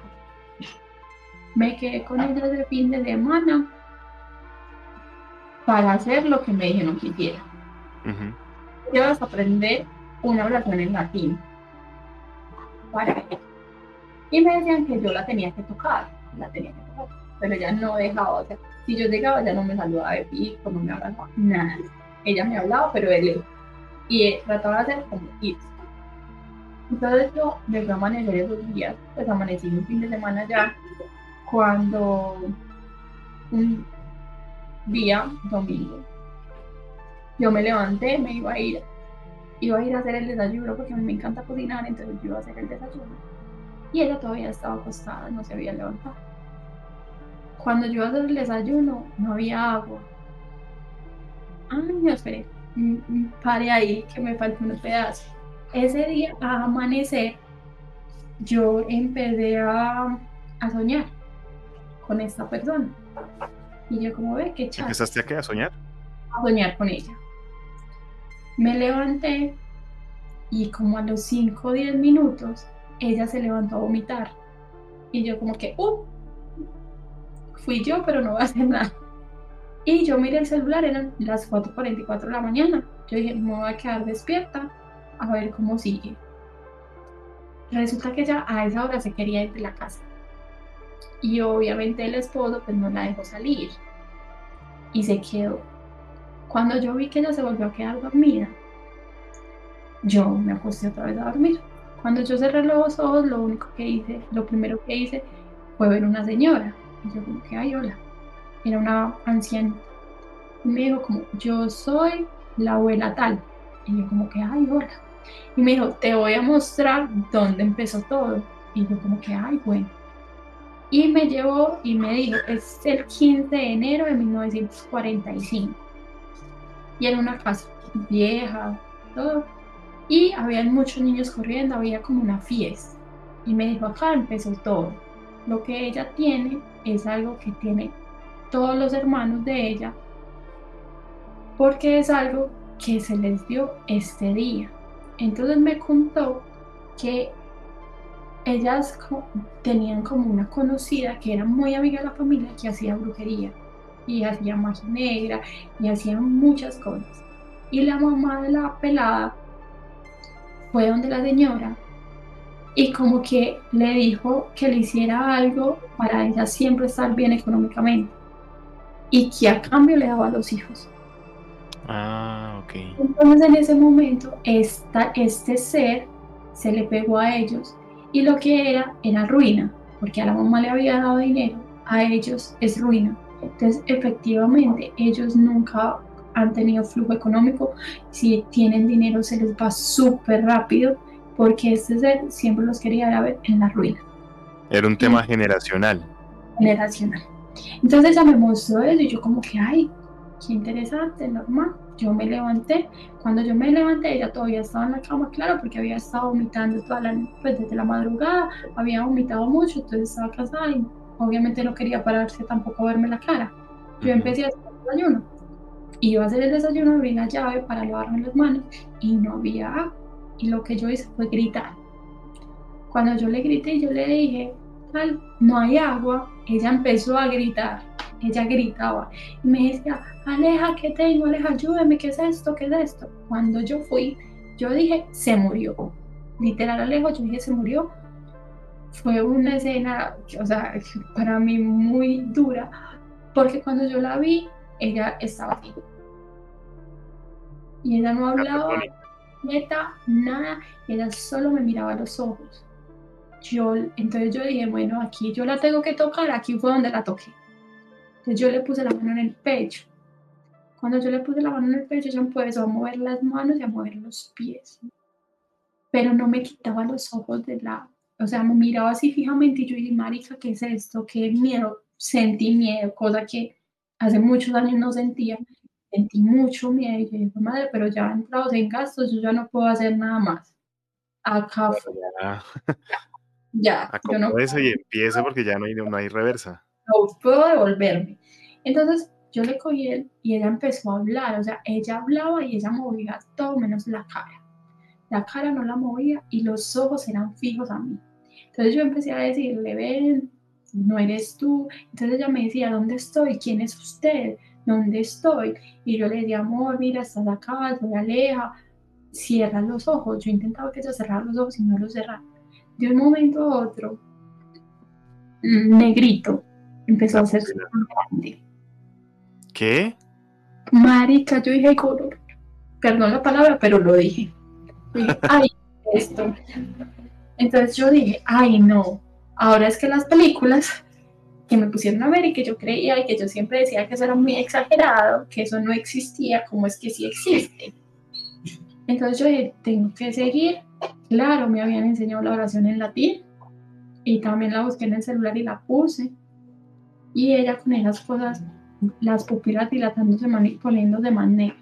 Me quedé con ella de fin de semana para hacer lo que me dijeron que hiciera. Ujú. Llevas a aprender una oración en latín para ella. Y me decían que yo la tenía que tocar, pero ella no dejaba, o sea, si yo llegaba, ella no me saludaba de pico, no me hablaba, nada. Ella me hablaba, pero de lejos. Y trataba de hacer como irse. Entonces yo llegué a amanecer esos días, pues amanecí un fin de semana ya, cuando un día, domingo, yo me levanté, me iba a ir a hacer el desayuno, porque a mí me encanta cocinar, entonces yo iba a hacer el desayuno. Y ella todavía estaba acostada, no se había levantado. Cuando yo iba a hacer el desayuno, no había agua. Ay, no, esperé, paré ahí, que me faltó un pedazo. Ese día, a amanecer, yo empecé a soñar con esta persona. Y yo como ve, qué chat, ¿Empezaste a qué? ¿A soñar? a soñar con ella. Me levanté y como a los 5 o 10 minutos, ella se levantó a vomitar. Y yo como que, fui yo, pero no voy a hacer nada. Y yo miré el celular, eran las 4:44 de la mañana. Yo dije, me voy a quedar despierta a ver cómo sigue. Resulta que ella a esa hora se quería ir de la casa. Y obviamente el esposo pues no la dejó salir. Y se quedó. Cuando yo vi que ella se volvió a quedar dormida, yo me acosté otra vez a dormir. Cuando yo cerré los ojos, lo primero que hice fue ver una señora. Y yo como que, ay, hola. Era una anciana. Y me dijo como, yo soy la abuela tal. Y yo como que, ay, hola. Y me dijo, te voy a mostrar dónde empezó todo. Y yo como que, ay, bueno. Y me llevó y me dijo, es el 15 de enero de 1945. Y era una casa vieja, todo. Y había muchos niños corriendo, había como una fiesta. Y me dijo, acá empezó todo. Lo que ella tiene es algo que tiene todos los hermanos de ella, porque es algo que se les dio este día. Entonces me contó que ellas tenían como una conocida que era muy amiga de la familia que hacía brujería y hacía magia negra y hacía muchas cosas. Y la mamá de la pelada fue donde la señora y como que le dijo que le hiciera algo para ella siempre estar bien económicamente y que a cambio le daba a los hijos. Ah, ok. Entonces en ese momento este ser se le pegó a ellos y lo que era ruina, porque a la mamá le había dado dinero, a ellos es ruina. Entonces efectivamente ellos nunca han tenido flujo económico, si tienen dinero se les va súper rápido porque este ser siempre los quería ver en la ruina Era un tema generacional. generacional. Entonces ella me mostró eso y yo como que, ay, qué interesante, normal. Yo me levanté. Cuando yo me levanté, ella todavía estaba en la cama, claro, porque había estado vomitando pues desde la madrugada, había vomitado mucho, entonces estaba cansada y obviamente no quería pararse tampoco a verme la cara. Yo Ujú. empecé a hacer el desayuno. Iba a hacer el desayuno, abrí la llave para lavarme las manos y no había agua. Y lo que yo hice fue gritar. Cuando yo le grité, yo le dije, tal, no hay agua, ella empezó a gritar, ella gritaba y me decía, Aleja, ¿qué tengo? Aleja, ayúdame, ¿qué es esto? ¿Qué es esto? Cuando yo fui, yo dije, se murió. Literal, Alejo, yo dije, se murió. Fue una escena, o sea, para mí muy dura, porque cuando yo la vi, ella estaba así. Y ella no hablaba, Catatónica. neta, nada, ella solo me miraba a los ojos. Entonces yo dije, bueno, aquí yo la tengo que tocar, aquí fue donde la toqué. Entonces yo le puse la mano en el pecho. Cuando yo le puse la mano en el pecho, ella empezó a mover las manos y a mover los pies, pero no me quitaba los ojos de la, o sea, me miraba así fijamente y yo dije, marica, ¿qué es esto? ¿Qué miedo? Sentí miedo, cosa que hace muchos años no sentía. Sentí mucho miedo y yo dije, madre, pero ya entrados en gastos, yo ya no puedo hacer nada más. Acá Claro, fue, ya ya, yo no acomódese y empiece porque ya no hay reversa. puedo devolverme. Entonces yo le cogí él y ella empezó a hablar, o sea, ella hablaba y ella movía todo menos la cara. la cara no la movía y los ojos eran fijos a mí. Entonces yo empecé a decirle, ven, no eres tú. Entonces ella me decía, ¿dónde estoy? ¿Quién es usted? ¿Dónde estoy? Y yo le decía, amor, mira, estás acá, estoy aleja, cierra los ojos. Yo intentaba que ella cerrara los ojos y no los cerrara. De un momento a otro, negrito, empezó La a hacerse pupila. más grande. ¿Qué? Marica, yo dije, color, perdón la palabra, pero lo dije. Dije, ay, esto. Entonces yo dije, ay, no, ahora es que las películas que me pusieron a ver y que yo creía y que yo siempre decía que eso era muy exagerado, que eso no existía, como es que sí existe. Entonces yo dije, tengo que seguir. Claro, me habían enseñado la oración en latín y también la busqué en el celular y la puse. Y ella con esas cosas, las pupilas dilatándose, poniéndose más negras.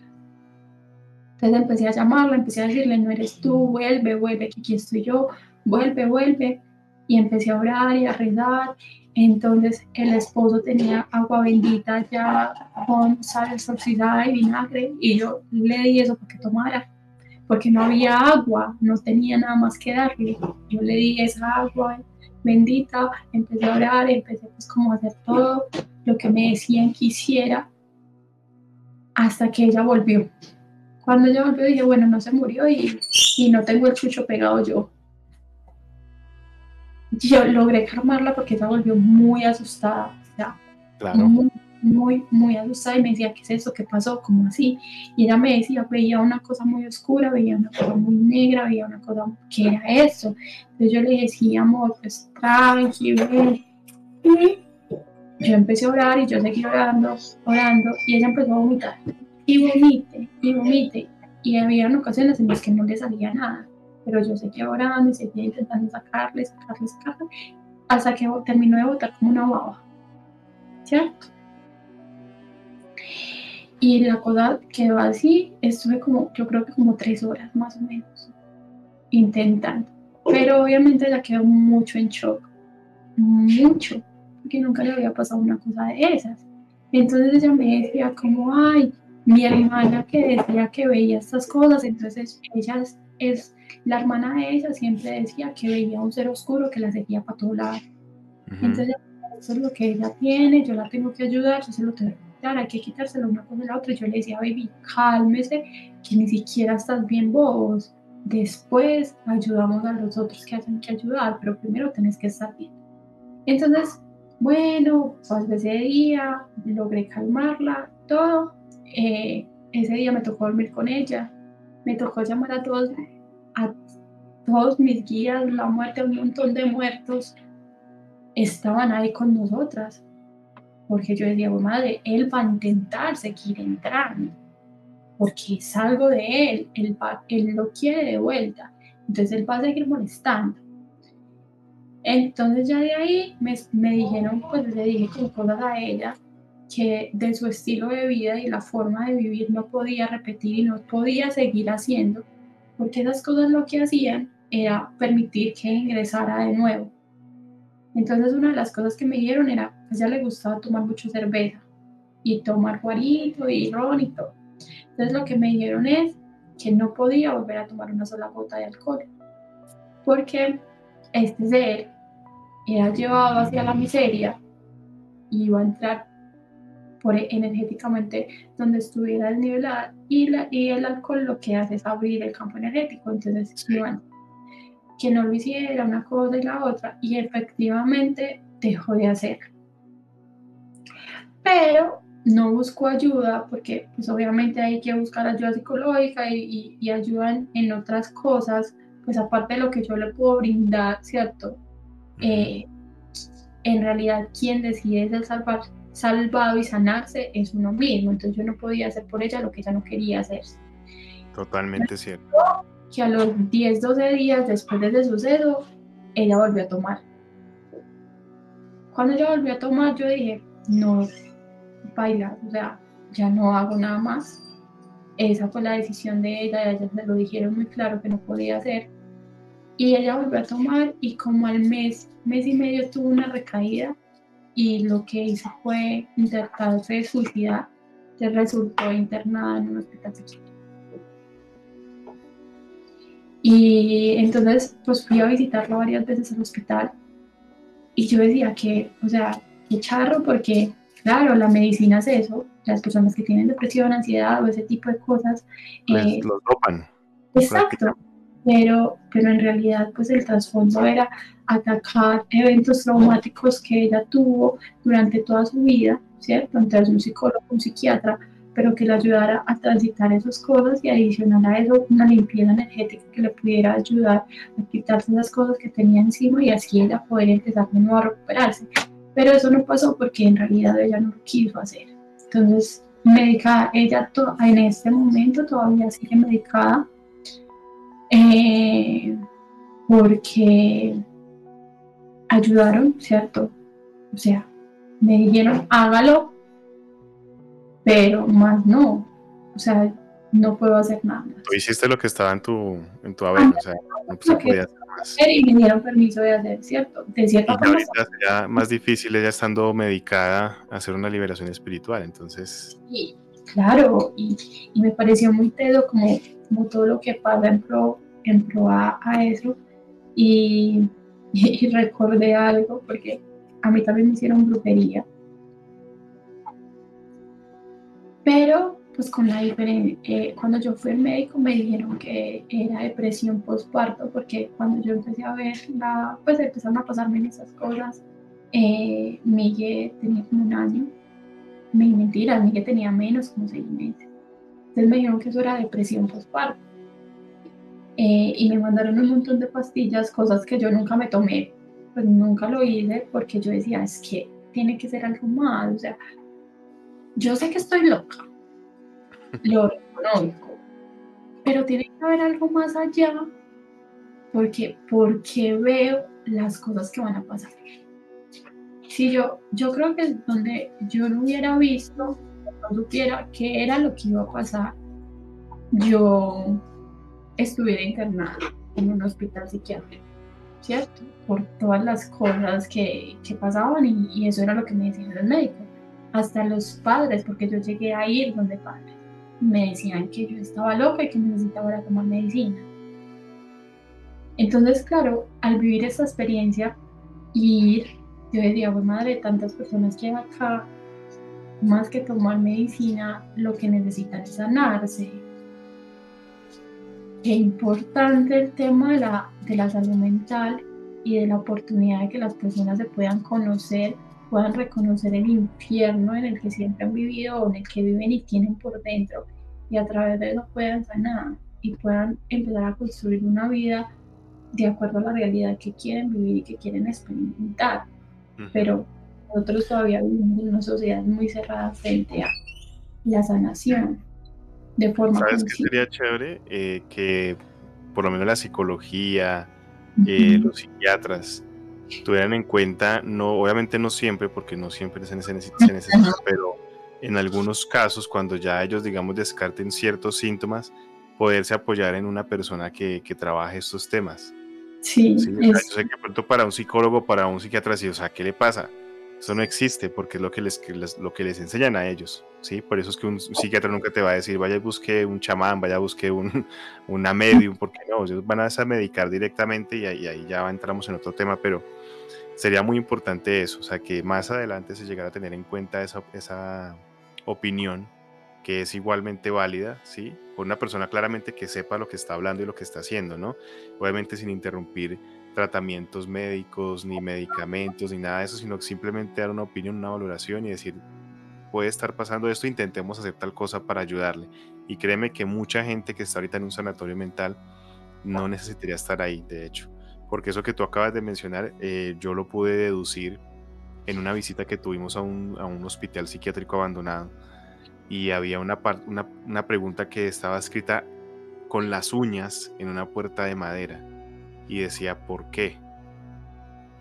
Entonces empecé a llamarla, empecé a decirle, no eres tú, vuelve, vuelve, que aquí estoy yo, vuelve, vuelve. Y empecé a orar y a rezar. Entonces el esposo tenía agua bendita ya con sal oxidada y vinagre y yo le di eso para que tomara, porque no había agua, no tenía nada más que darle. Yo le di esa agua bendita, empecé a orar, empecé pues como a hacer todo lo que me decían que hiciera hasta que ella volvió. Cuando ella volvió dije, bueno, no se murió y no tengo el chucho pegado yo. Yo logré calmarla porque ella volvió muy asustada, o sea, Claro. muy, muy, muy asustada y me decía, ¿qué es eso? ¿Qué pasó? ¿Cómo así? Y ella me decía, veía una cosa muy oscura, veía una cosa muy negra, veía una cosa, ¿qué era eso? Entonces yo le dije, sí, amor, pues tranquilo. Y yo empecé a orar y yo seguí orando, orando, y ella empezó a vomitar. Y vomite, y vomite. Y había ocasiones en las que no le salía nada, pero yo seguía orando y seguía intentando sacarle, sacarle, sacarle, hasta que terminó de botar como una baba, ¿cierto? Y la cosa quedó así, estuve como, yo creo que como 3 horas más o menos, intentando. Pero obviamente ella quedó mucho en shock, mucho, porque nunca le había pasado una cosa de esas. Entonces ella me decía como, ay, mi hermana que decía que veía estas cosas, entonces ella es la hermana de ella, siempre decía que veía un ser oscuro que la seguía para todo lado. Entonces eso es lo que ella tiene, yo la tengo que ayudar, yo se lo tengo que quitar, hay que quitárselo una cosa a la otra. Y yo le decía, baby, cálmese, que ni siquiera estás bien vos. Después ayudamos a los otros que hacen que ayudar, pero primero tenés que estar bien. Entonces, bueno, pasó ese día, logré calmarla, todo. Ese día me tocó dormir con ella, me tocó llamar a todos mis guías, la muerte, un montón de muertos estaban ahí con nosotras, porque yo decía, oh, madre, él va a intentar seguir entrando, porque es algo de él, él lo quiere de vuelta, entonces él va a seguir molestando. Entonces ya de ahí me dijeron, pues le dije como cosas a ella, que de su estilo de vida y la forma de vivir no podía repetir y no podía seguir haciendo, porque esas cosas lo que hacían era permitir que ingresara de nuevo. Entonces una de las cosas que me dijeron era, pues a ella le gustaba tomar mucho cerveza y tomar guarito y ron y todo. Entonces lo que me dijeron es que no podía volver a tomar una sola gota de alcohol, porque este ser era llevado hacia la miseria y iba a entrar energéticamente donde estuviera el nivel y el alcohol lo que hace es abrir el campo energético, entonces Sí. iban que no lo hiciera una cosa y la otra y efectivamente dejó de hacerlo. Pero no busco ayuda porque pues obviamente hay que buscar ayuda psicológica y ayuda en otras cosas, pues aparte de lo que yo le puedo brindar, ¿cierto? Eh, en realidad quien decide ser salvado y sanarse es uno mismo, entonces yo no podía hacer por ella lo que ella no quería hacer. Totalmente cierto. Que a los 10, 12 días después de ese suceso, ella volvió a tomar. Cuando ella volvió a tomar, yo dije, no, baila, o sea, ya no hago nada más. Esa fue la decisión de ella, ella se lo dijeron muy claro que no podía hacer. Y ella volvió a tomar y como al mes y medio tuvo una recaída y lo que hizo fue intentarse de suicidar, resultó internada en un hospital psiquiátrico. Y entonces, pues fui a visitarlo varias veces al hospital y yo decía que, o sea, qué charro, porque, claro, la medicina es eso. Las personas que tienen depresión, ansiedad o ese tipo de cosas, Les eh, los dopan exacto, prácticamente. pero en realidad, pues el trasfondo era atacar eventos traumáticos que ella tuvo durante toda su vida, ¿cierto? Entonces, un psicólogo, un psiquiatra, pero que le ayudara a transitar esas cosas y adicional a eso, una limpieza energética que le pudiera ayudar a quitarse las cosas que tenía encima y así ella poder empezar de nuevo a recuperarse. Pero eso no pasó porque en realidad ella no lo quiso hacer. Entonces, medicada, ella en este momento todavía sigue medicada, eh, porque ayudaron, ¿cierto? O sea, me dijeron, hágalo, pero más no. O sea, no puedo hacer nada Tú más. hiciste lo que estaba en tu Ah, haber, o sea, no se lo que podía hacer más. hacer y me dieron permiso de hacer, ¿cierto? De cierta Y ya forma, ahorita sería más difícil ella estando medicada hacer una liberación espiritual, entonces, sí, claro, y me pareció muy teso como todo lo que pasa en pro a eso. Y, y recordé algo, porque a mí también me hicieron brujería. Pero, pues con la diferencia, cuando yo fui al médico me dijeron que era depresión postparto, porque cuando yo empecé a ver, pues empezaron a pasarme esas cosas, Miguel tenía como un año, mentira, Miguel tenía menos, como 6 meses. Entonces me dijeron que eso era depresión postparto. Y me mandaron un montón de pastillas, cosas que yo nunca me tomé, pues nunca lo hice, porque yo decía, es que tiene que ser algo más, o sea, yo sé que estoy loca, lo reconozco, pero tiene que haber algo más allá, porque veo las cosas que van a pasar. Si yo creo que es donde yo no hubiera visto, no supiera qué era lo que iba a pasar, yo estuviera internada en un hospital psiquiátrico, ¿cierto? Por todas las cosas que pasaban y eso era lo que me decían los médicos. Hasta los padres, porque yo llegué a ir donde padres, me decían que yo estaba loca y que necesitaba tomar medicina. Entonces, claro, al vivir esta experiencia y ir, yo decía, pues madre, tantas personas que hay acá, más que tomar medicina, lo que necesitan es sanarse. Qué importante el tema de la salud mental y de la oportunidad de que las personas se puedan conocer, puedan reconocer el infierno en el que siempre han vivido o en el que viven y tienen por dentro, y a través de eso puedan sanar y puedan empezar a construir una vida de acuerdo a la realidad que quieren vivir y que quieren experimentar. ujú. Pero nosotros todavía vivimos en una sociedad muy cerrada frente a la sanación de forma ¿Sabes qué consciente. sería chévere? Que por lo menos la psicología, Ujú. los psiquiatras tuvieran en cuenta, no, obviamente no siempre, porque no siempre se necesita, pero en algunos casos, cuando ya ellos, digamos, descarten ciertos síntomas, poderse apoyar en una persona que trabaje estos temas. Sí, Sí, o sea, yo sé que pronto para un psicólogo, para un psiquiatra, sí, o sea, ¿qué le pasa? Eso no existe porque es lo lo que les enseñan a ellos, ¿sí? Por eso es que un psiquiatra nunca te va a decir, vaya y busque un chamán, vaya a busque una medium, porque no, ellos van a medicar directamente y ahí ya entramos en otro tema, pero sería muy importante eso, o sea, que más adelante se llegara a tener en cuenta esa opinión que es igualmente válida, ¿sí? Por una persona claramente que sepa lo que está hablando y lo que está haciendo, ¿no? Obviamente sin interrumpir tratamientos médicos, ni medicamentos, ni nada de eso, sino simplemente dar una opinión, una valoración y decir, puede estar pasando esto, intentemos hacer tal cosa para ayudarle. Y créeme que mucha gente que está ahorita en un sanatorio mental no necesitaría estar ahí, de hecho, porque eso que tú acabas de mencionar, yo lo pude deducir en una visita que tuvimos a un hospital psiquiátrico abandonado y había una pregunta que estaba escrita con las uñas en una puerta de madera y decía ¿por qué?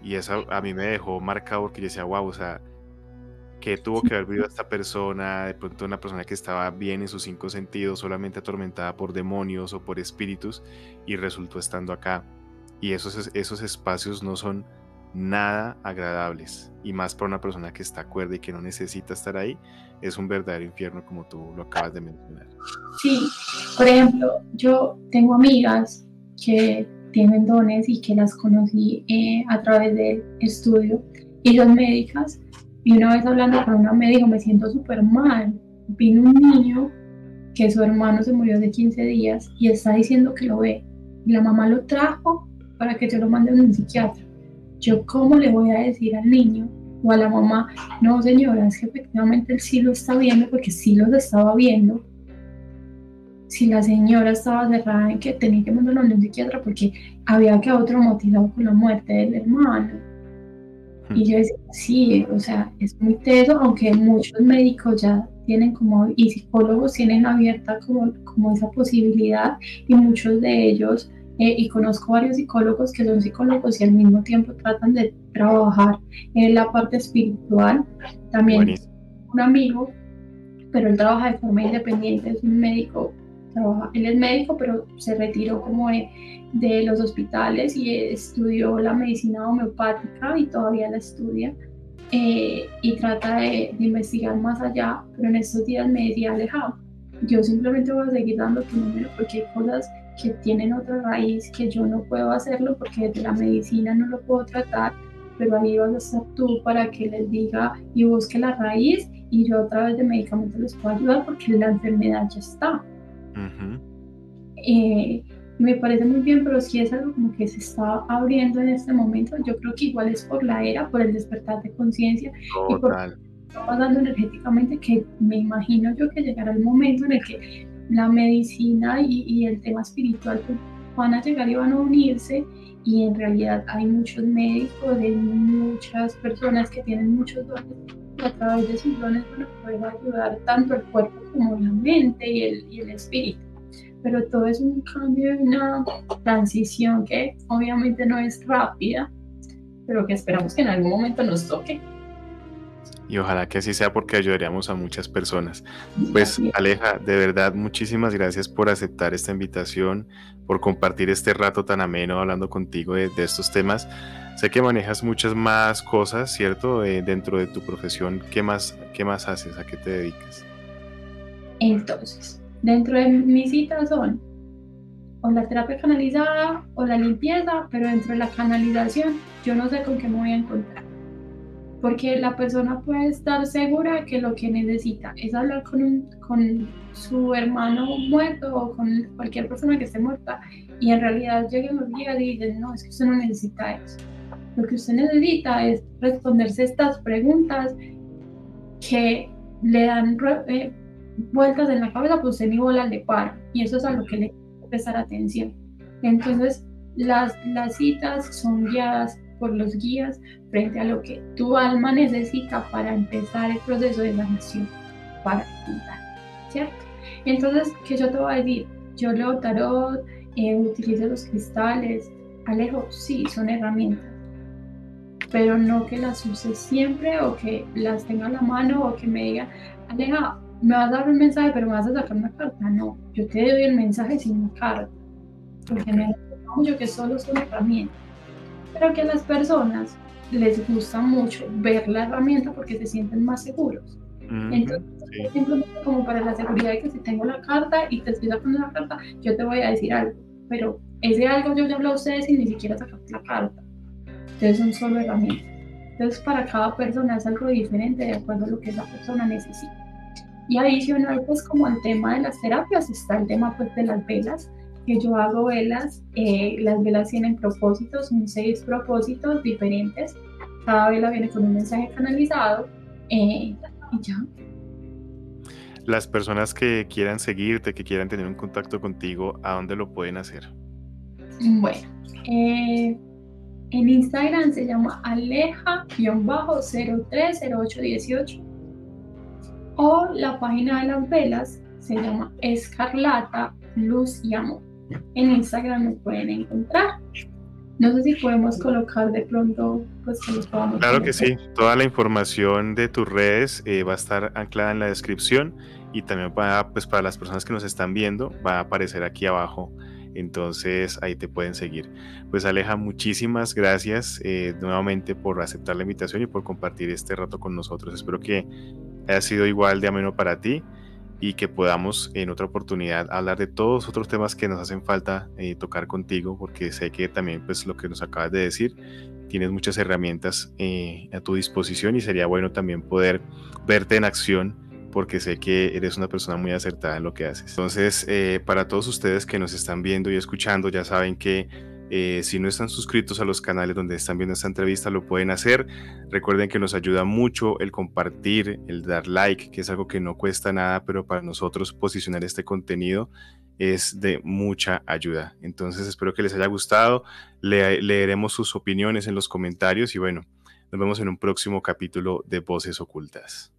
Y eso a mí me dejó marcado porque yo decía, wow, o sea, ¿qué tuvo que haber vivido esta persona? De pronto una persona que estaba bien en sus cinco sentidos, solamente atormentada por demonios o por espíritus y resultó estando acá. Y esos espacios no son nada agradables. Y más para una persona que está cuerda y que no necesita estar ahí, es un verdadero infierno como tú lo acabas de mencionar. sí, por ejemplo, yo tengo amigas que tienen dones y que las conocí a través del estudio, y son médicas. Y una vez hablando con una médica me siento súper mal. Vino un niño que su hermano se murió de 15 días y está diciendo que lo ve. Y la mamá lo trajo para que yo lo mande a un psiquiatra. Yo, ¿cómo le voy a decir al niño o a la mamá? No, señora, es que efectivamente él sí lo está viendo porque sí los estaba viendo. Si la señora estaba cerrada en que tenía que mandarlo a un psiquiatra porque había quedado traumatizado con la muerte del hermano. Y yo decía, sí, o sea, es muy teso, aunque muchos médicos ya tienen como, y psicólogos tienen abierta como esa posibilidad, y muchos de ellos, y conozco varios psicólogos que son psicólogos y al mismo tiempo tratan de trabajar en la parte espiritual. También Buenísimo. un amigo, pero él trabaja de forma independiente, es un médico, él es médico, pero se retiró como de los hospitales y estudió la medicina homeopática y todavía la estudia, y trata de investigar más allá, pero en estos días me decía, Aleja, yo simplemente voy a seguir dando tu número porque hay cosas que tienen otra raíz que yo no puedo hacerlo porque desde la medicina no lo puedo tratar, pero ahí vas a estar tú para que les diga y busque la raíz, y yo a través de medicamentos les puedo ayudar porque la enfermedad ya está. Uh-huh. Me parece muy bien, pero sí es algo como que se está abriendo en este momento. Yo creo que igual es por la era, por el despertar de conciencia y por lo Total. que está pasando energéticamente, que me imagino yo que llegará el momento en el que la medicina y el tema espiritual pues, van a llegar y van a unirse, y en realidad hay muchos médicos, hay muchas personas que tienen muchos dones, y a través de sus dones van a poder ayudar tanto el cuerpo como la mente y el espíritu. Pero todo es un cambio, una transición que obviamente no es rápida, pero que esperamos que en algún momento nos toque. Y ojalá que así sea porque ayudaríamos a muchas personas. Pues Aleja, de verdad, muchísimas gracias por aceptar esta invitación, por compartir este rato tan ameno hablando contigo de estos temas. Sé que manejas muchas más cosas, ¿cierto? Dentro de tu profesión, qué más haces? ¿A qué te dedicas? Entonces, dentro de mis citas son o la terapia canalizada o la limpieza, pero dentro de la canalización yo no sé con qué me voy a encontrar. Porque la persona puede estar segura que lo que necesita es hablar con su hermano muerto o con cualquier persona que esté muerta, y en realidad llegan los días y dicen, no, es que usted no necesita eso. Lo que usted necesita es responderse estas preguntas que le dan vueltas en la cabeza, pues usted ni bola le para, y eso es a lo que le hay que prestar atención. Entonces, las citas son guiadas por los guías frente a lo que tu alma necesita para empezar el proceso de sanación, para contar, ¿cierto? Entonces, ¿qué yo te voy a decir? Yo leo tarot, utilizo los cristales, Alejo, sí, son herramientas, pero no que las use siempre o que las tenga a la mano o que me diga, Aleja, me vas a dar un mensaje, pero me vas a sacar una carta. No, yo te doy el mensaje sin carta, porque me gusta mucho que solo son herramientas, pero que a las personas les gusta mucho ver la herramienta porque se sienten más seguros. Entonces, Sí. simplemente como para la seguridad de que si tengo la carta y te estoy sacando la carta, yo te voy a decir algo, pero ese algo yo ya hablo a ustedes sin ni siquiera sacarte la carta. Entonces son solo herramientas. Entonces para cada persona es algo diferente de acuerdo a lo que esa persona necesita. Y adicional, pues como el tema de las terapias, está el tema pues de las velas, que yo hago velas, las velas tienen propósitos, son 6 propósitos diferentes, cada vela viene con un mensaje canalizado, y ya. Las personas que quieran seguirte, que quieran tener un contacto contigo, ¿a dónde lo pueden hacer? Bueno, en Instagram se llama aleja-030818, o la página de las velas se llama Escarlata, Luz y Amor. En Instagram me pueden encontrar. No sé si podemos colocar de pronto, pues que los podamos Claro que colocar. sí, toda la información de tus redes va a estar anclada en la descripción y también pues para las personas que nos están viendo va a aparecer aquí abajo, entonces ahí te pueden seguir. Pues Aleja, muchísimas gracias nuevamente por aceptar la invitación y por compartir este rato con nosotros. Espero que haya sido igual de ameno para ti y que podamos en otra oportunidad hablar de todos otros temas que nos hacen falta tocar contigo, porque sé que también pues lo que nos acabas de decir, tienes muchas herramientas a tu disposición y sería bueno también poder verte en acción porque sé que eres una persona muy acertada en lo que haces. Entonces, para todos ustedes que nos están viendo y escuchando, ya saben que si no están suscritos a los canales donde están viendo esta entrevista, lo pueden hacer. Recuerden que nos ayuda mucho el compartir, el dar like, que es algo que no cuesta nada, pero para nosotros posicionar este contenido es de mucha ayuda. Entonces espero que les haya gustado. Leeremos sus opiniones en los comentarios y bueno, nos vemos en un próximo capítulo de Voces Ocultas.